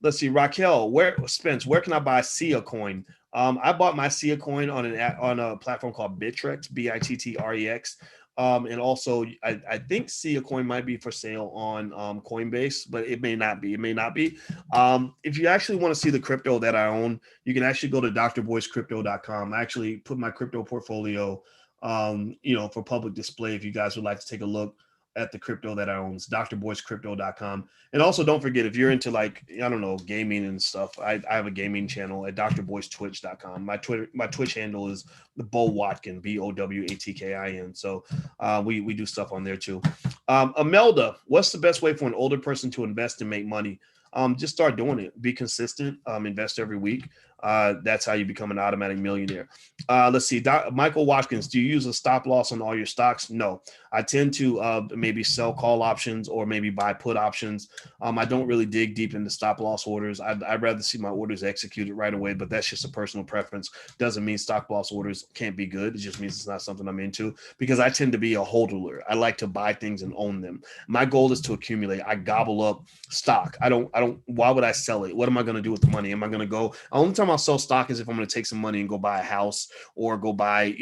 Let's see, Raquel, where can I buy Sia coin? I bought my Sia coin on on a platform called Bittrex, Bittrex. And also, I think Sia coin might be for sale on Coinbase, but it may not be. It may not be. If you actually want to see the crypto that I own, you can actually go to drboyscrypto.com. I actually put my crypto portfolio, for public display. If you guys would like to take a look at the crypto that I own, it's drboyscrypto.com. And also, don't forget, if you're into gaming and stuff, I have a gaming channel at drboystwitch.com. My Twitch handle is the Bo Watkin, BOWATKIN. So we do stuff on there too. Amelda, what's the best way for an older person to invest and make money? Just start doing it. Be consistent. Invest every week. That's how you become an automatic millionaire. Let's see. Michael Watkins, do you use a stop loss on all your stocks? No. I tend to maybe sell call options or maybe buy put options. I don't really dig deep into stop loss orders. I'd rather see my orders executed right away, but that's just a personal preference. Doesn't mean stop loss orders can't be good. It just means it's not something I'm into because I tend to be a holder. I like to buy things and own them. My goal is to accumulate. I gobble up stock. Why would I sell it? What am I going to do with the money? Am I going to go? Only time I'll sell stock is if I'm going to take some money and go buy a house or go buy,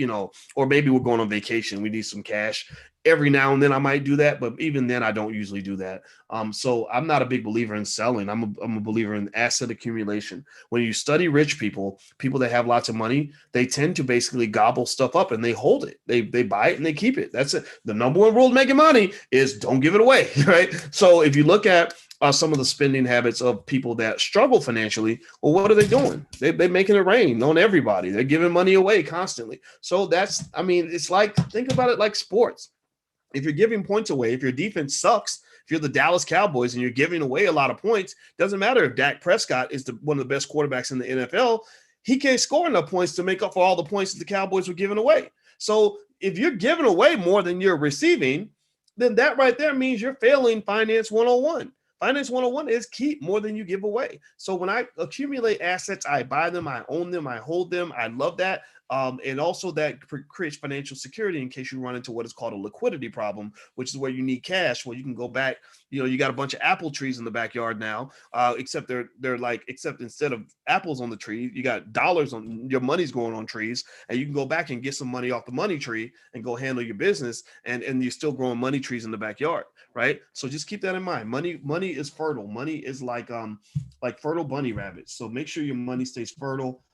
or maybe we're going on vacation. We need some cash. Every now and then I might do that, but even then I don't usually do that. So I'm not a big believer in selling. I'm a believer in asset accumulation. When you study rich people that have lots of money, they tend to basically gobble stuff up and they hold it. They buy it and they keep it. That's it. The number one rule of making money is don't give it away, right? So if you look at some of the spending habits of people that struggle financially, well, what are they doing? They're making it rain on everybody. They're giving money away constantly. So it's like, think about it like sports. If you're giving points away, if your defense sucks, if you're the Dallas Cowboys and you're giving away a lot of points, doesn't matter if Dak Prescott is one of the best quarterbacks in the NFL, he can't score enough points to make up for all the points that the Cowboys were giving away. So if you're giving away more than you're receiving, then that right there means you're failing Finance 101. Finance 101 is keep more than you give away. So when I accumulate assets, I buy them, I own them, I hold them. I love that. And also that creates financial security in case you run into what is called a liquidity problem, which is where you need cash. Well, you can go back, you got a bunch of apple trees in the backyard now, except except instead of apples on the tree, you got dollars on your money's going on trees, and you can go back and get some money off the money tree and go handle your business. And you're still growing money trees in the backyard, right? So just keep that in mind. Money is fertile. Money is like fertile bunny rabbits. So make sure your money stays fertile.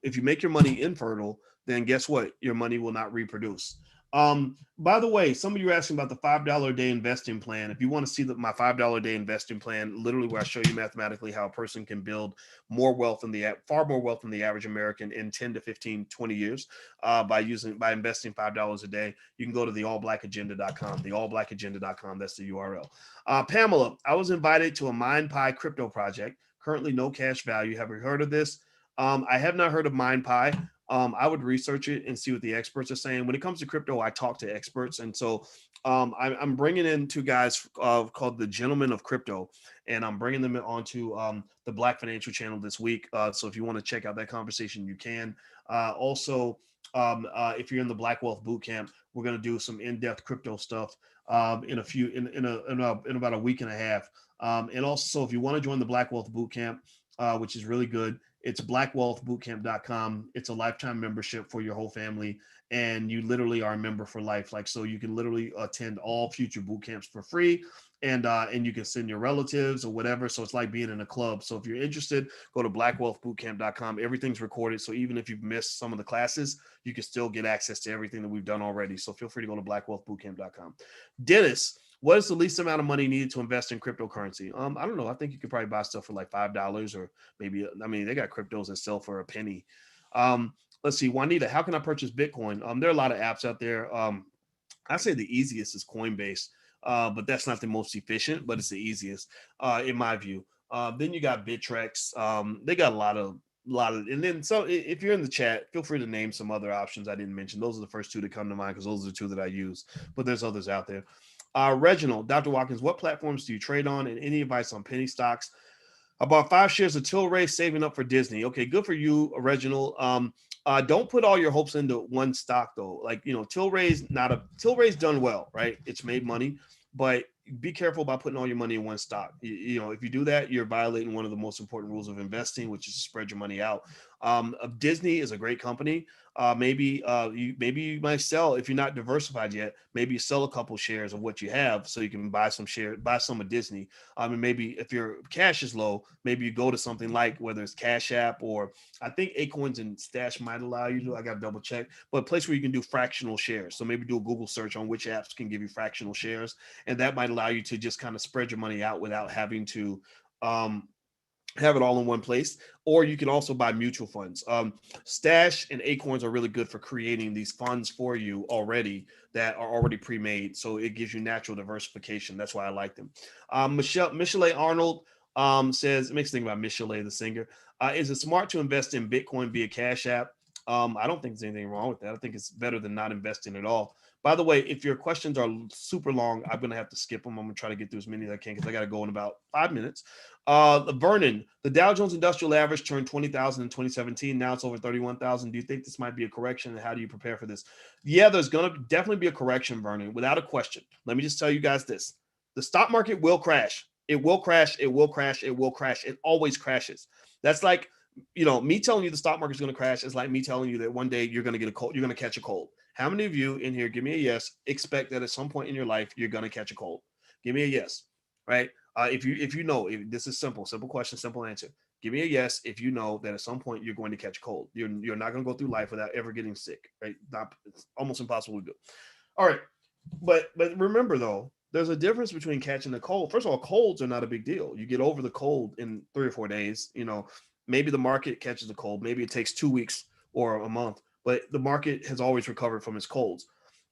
If you make your money infertile, then guess what? Your money will not reproduce. By the way, some of you are asking about the $5 a day investing plan. If you want to see my $5 a day investing plan, literally where I show you mathematically how a person can build far more wealth than the average American in 10 to 15, 20 years by investing $5 a day, you can go to theallblackagenda.com, theallblackagenda.com. That's the URL. Pamela, I was invited to a MindPie crypto project. Currently no cash value. Have you heard of this? I have not heard of MindPie. I would research it and see what the experts are saying. When it comes to crypto, I talk to experts. And so I'm bringing in two guys called the Gentlemen of Crypto, and I'm bringing them onto the Black Financial Channel this week. So if you want to check out that conversation, you can. Also, if you're in the Black Wealth Bootcamp, we're going to do some in-depth crypto stuff in about a week and a half. And also, if you want to join the Black Wealth Bootcamp, which is really good, it's blackwealthbootcamp.com. It's a lifetime membership for your whole family, and you literally are a member for life. So you can literally attend all future boot camps for free, and you can send your relatives or whatever. So it's like being in a club. So if you're interested, go to blackwealthbootcamp.com. Everything's recorded, so even if you've missed some of the classes, you can still get access to everything that we've done already. So feel free to go to blackwealthbootcamp.com. Dennis, what is the least amount of money needed to invest in cryptocurrency? I don't know. I think you could probably buy stuff for like $5 or maybe, they got cryptos that sell for a penny. let's see, Juanita, how can I purchase Bitcoin? There are a lot of apps out there. I say the easiest is Coinbase, but that's not the most efficient, but it's the easiest in my view. Then you got Bittrex. They got a lot of, and then so if you're in the chat, feel free to name some other options I didn't mention. Those are the first two to come to mind because those are the two that I use, but there's others out there. Reginald, Dr. Watkins, what platforms do you trade on, and any advice on penny stocks? I bought 5 shares of Tilray, saving up for Disney. Okay, good for you, Reginald. Don't put all your hopes into one stock though. Like, Tilray's done well, right? It's made money, but be careful about putting all your money in one stock. If you do that, you're violating one of the most important rules of investing, which is to spread your money out. Disney is a great company. Maybe you might sell if you're not diversified yet. Maybe you sell a couple shares of what you have so you can buy some of Disney. And maybe if your cash is low, maybe you go to something like whether it's Cash App or I think Acorns and Stash might allow you to. I got to double check, but a place where you can do fractional shares. So maybe do a Google search on which apps can give you fractional shares, and that might allow you to just kind of spread your money out without having to have it all in one place. Or you can also buy mutual funds. Stash and Acorns are really good for creating these funds for you already that are already pre-made. So it gives you natural diversification. That's why I like them. Michelle Arnold says, it makes me think about Michelle, the singer. Is it smart to invest in Bitcoin via Cash App? I don't think there's anything wrong with that. I think it's better than not investing at all. By the way, if your questions are super long, I'm going to have to skip them. I'm going to try to get through as many as I can because I got to go in about 5 minutes. Vernon, the Dow Jones Industrial Average turned 20,000 in 2017. Now it's over 31,000. Do you think this might be a correction? And how do you prepare for this? Yeah, there's going to definitely be a correction, Vernon, without a question. Let me just tell you guys this. The stock market will crash. It will crash. It will crash. It will crash. It always crashes. That's like, me telling you the stock market is going to crash is like me telling you that one day you're going to get a cold. You're going to catch a cold. How many of you in here, give me a yes, expect that at some point in your life, you're going to catch a cold? Give me a yes, right? If you know, this is simple question, simple answer. Give me a yes if you know that at some point you're going to catch a cold. You're not going to go through life without ever getting sick, right? It's almost impossible to do. All right. But remember, though, there's a difference between catching a cold. First of all, colds are not a big deal. You get over the cold in 3 or 4 days. Maybe the market catches a cold. Maybe it takes 2 weeks or a month. But the market has always recovered from its colds.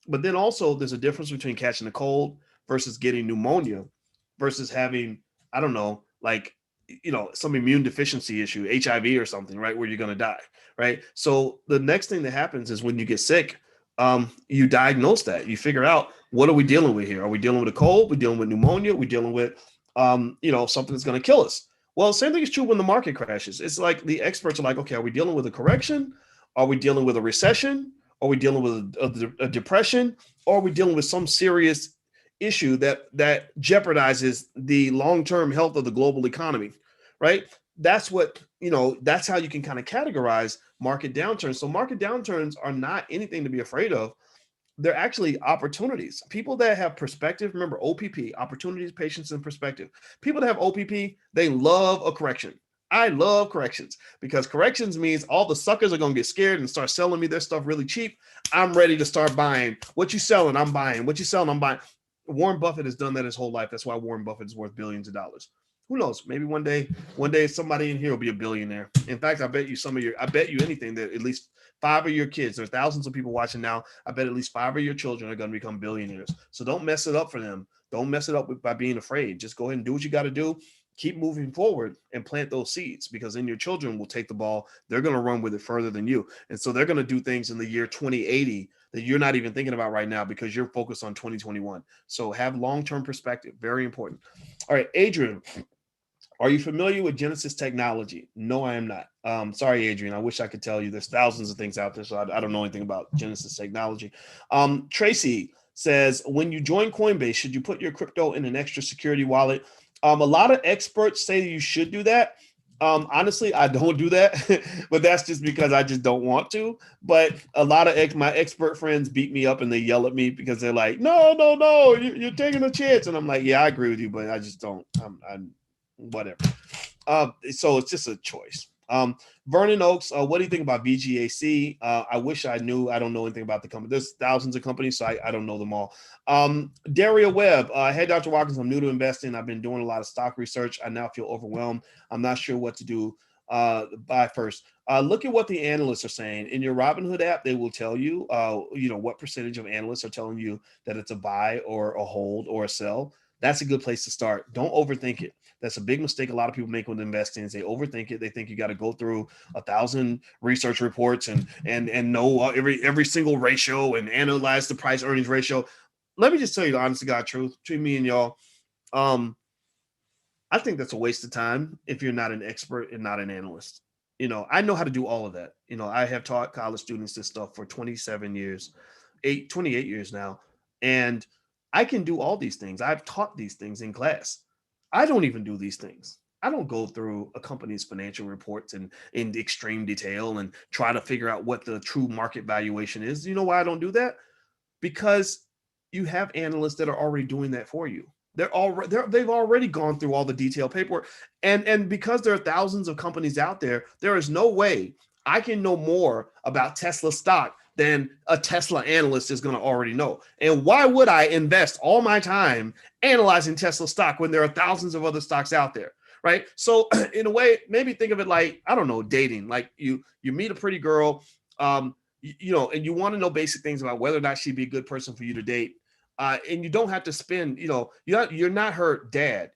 But then also there's a difference between catching a cold versus getting pneumonia versus having, I don't know, like, some immune deficiency issue, HIV or something, right, where you're going to die, right? So the next thing that happens is when you get sick, you diagnose that. You figure out, what are we dealing with here? Are we dealing with a cold? We're dealing with pneumonia? We're dealing with, something that's going to kill us. Well, same thing is true when the market crashes. It's like the experts are like, okay, are we dealing with a correction? Are we dealing with a recession? Are we dealing with a depression? Or are we dealing with some serious issue that jeopardizes the long-term health of the global economy, right? That's that's how you can kind of categorize market downturns. So market downturns are not anything to be afraid of. They're actually opportunities. People that have perspective, remember OPP, opportunities, patience, and perspective. People that have OPP, they love a correction. I love corrections because corrections means all the suckers are going to get scared and start selling me their stuff really cheap. I'm ready to start buying. What you selling, I'm buying. What you selling, I'm buying. Warren Buffett has done that his whole life. That's why Warren Buffett is worth billions of dollars. Who knows? Maybe one day somebody in here will be a billionaire. In fact, I bet you anything that at least 5 of your kids, there are thousands of people watching now. I bet at least 5 of your children are going to become billionaires. So don't mess it up for them. Don't mess it up by being afraid. Just go ahead and do what you got to do. Keep moving forward and plant those seeds, because then your children will take the ball. They're going to run with it further than you. And so they're going to do things in the year 2080 that you're not even thinking about right now because you're focused on 2021. So have long-term perspective. Very important. All right, Adrian, are you familiar with Genesis Technology? No, I am not. Sorry, Adrian. I wish I could tell you. There's thousands of things out there, so I don't know anything about Genesis Technology. Tracy says, when you join Coinbase, should you put your crypto in an extra security wallet? A lot of experts say you should do that. Honestly, I don't do that, but that's just because I just don't want to. But a lot of my expert friends beat me up and they yell at me because they're like, no, you're taking a chance. And I'm like, yeah, I agree with you, but I just don't. I'm whatever. So it's just a choice. Vernon Oaks, what do you think about VGAC? I wish I knew. I don't know anything about the company. There's thousands of companies, so I don't know them all. Daria Webb, hey, Dr. Watkins, I'm new to investing. I've been doing a lot of stock research. I now feel overwhelmed. I'm not sure what to do. buy first. Look at what the analysts are saying in your Robinhood app. They will tell you, what percentage of analysts are telling you that it's a buy or a hold or a sell. That's a good place to start. Don't overthink it. That's a big mistake a lot of people make when investing is they overthink it. They think you got to go through 1,000 research reports and know every single ratio and analyze the price earnings ratio. Let me just tell you the honest to God truth between me and y'all. I think that's a waste of time if you're not an expert and not an analyst. I know how to do all of that. I have taught college students this stuff for 27 years, 28 years now. And I can do all these things. I've taught these things in class. I don't even do these things. I don't go through a company's financial reports in extreme detail and try to figure out what the true market valuation is. You know why I don't do that? Because you have analysts that are already doing that for you. They've already gone through all the detailed paperwork, and because there are thousands of companies out there, there is no way I can know more about Tesla stock than a Tesla analyst is going to already know. And why would I invest all my time analyzing Tesla stock when there are thousands of other stocks out there? Right. So in a way, maybe think of it like, I don't know, dating. Like you meet a pretty girl, and you want to know basic things about whether or not she'd be a good person for you to date. And you don't have to spend, you're not her dad,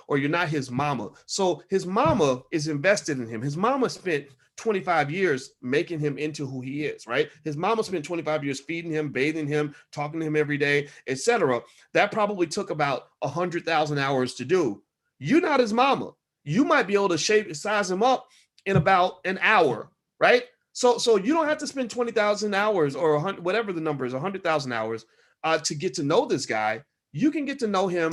or you're not his mama. So his mama is invested in him. His mama spent 25 years making him into who he is, right? His mama spent 25 years feeding him, bathing him, talking to him every day, etc. That probably took about 100,000 hours to do. You're not his mama. You might be able to size him up in about an hour, right? So you don't have to spend 20,000 hours or whatever the number is, 100,000 hours to get to know this guy. You can get to know him,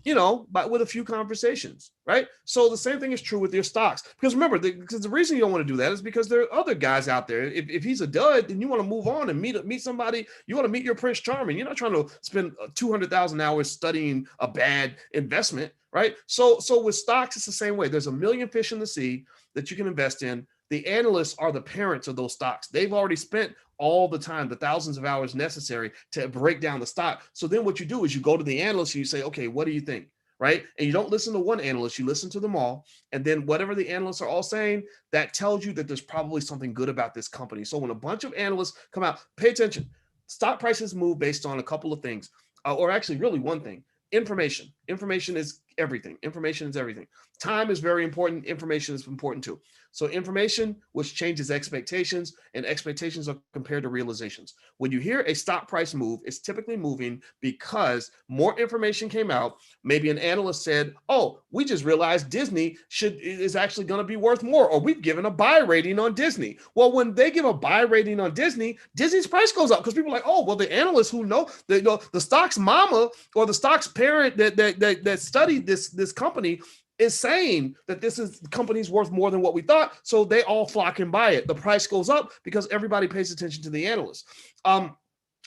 with a few conversations, right? So the same thing is true with your stocks. Because remember, because the reason you don't want to do that is because there are other guys out there. If he's a dud, then you want to move on and meet somebody. You want to meet your Prince Charming. You're not trying to spend 200,000 hours studying a bad investment, right? So with stocks, it's the same way. There's a million fish in the sea that you can invest in. The analysts are the parents of those stocks. They've already spent all the time, the thousands of hours necessary to break down the stock. So then what you do is you go to the analyst and you say, okay, what do you think? Right? And you don't listen to one analyst, you listen to them all. And then whatever the analysts are all saying, that tells you that there's probably something good about this company. So when a bunch of analysts come out, pay attention. Stock prices move based on a couple of things, or actually really one thing. Information. Information is everything. Information is everything. Time is very important. Information is important too. So information, which changes expectations, and expectations are compared to realizations. When you hear a stock price move, it's typically moving because more information came out. Maybe an analyst said, oh, we just realized Disney is actually going to be worth more, or we've given a buy rating on Disney. Well, when they give a buy rating on Disney, Disney's price goes up because people are like, oh, well, the analysts who know the stock's mama or the stock's parent that studied this company is saying that this company's worth more than what we thought. So they all flock and buy it. The price goes up because everybody pays attention to the analysts.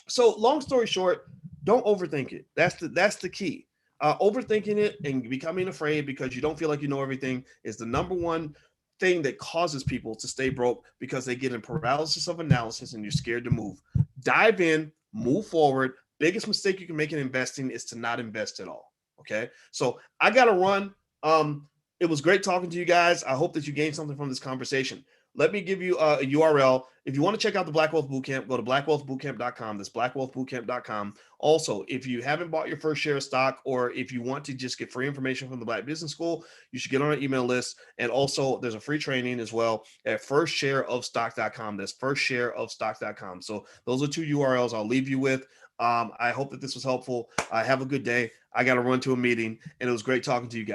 So long story short, don't overthink it. That's the key. Overthinking it and becoming afraid because you don't feel like you know everything is the number one thing that causes people to stay broke, because they get in paralysis of analysis and you're scared to move. Dive in, move forward. Biggest mistake you can make in investing is to not invest at all. Okay. So I got to run. It was great talking to you guys. I hope that you gained something from this conversation. Let me give you a URL. If you want to check out the Black Wealth Bootcamp, go to blackwealthbootcamp.com. That's blackwealthbootcamp.com. Also, if you haven't bought your first share of stock, or if you want to just get free information from the Black Business School, you should get on our email list. And also, there's a free training as well at firstshareofstock.com. That's firstshareofstock.com. So those are two URLs I'll leave you with. I hope that this was helpful. Have a good day. I got to run to a meeting, and it was great talking to you guys.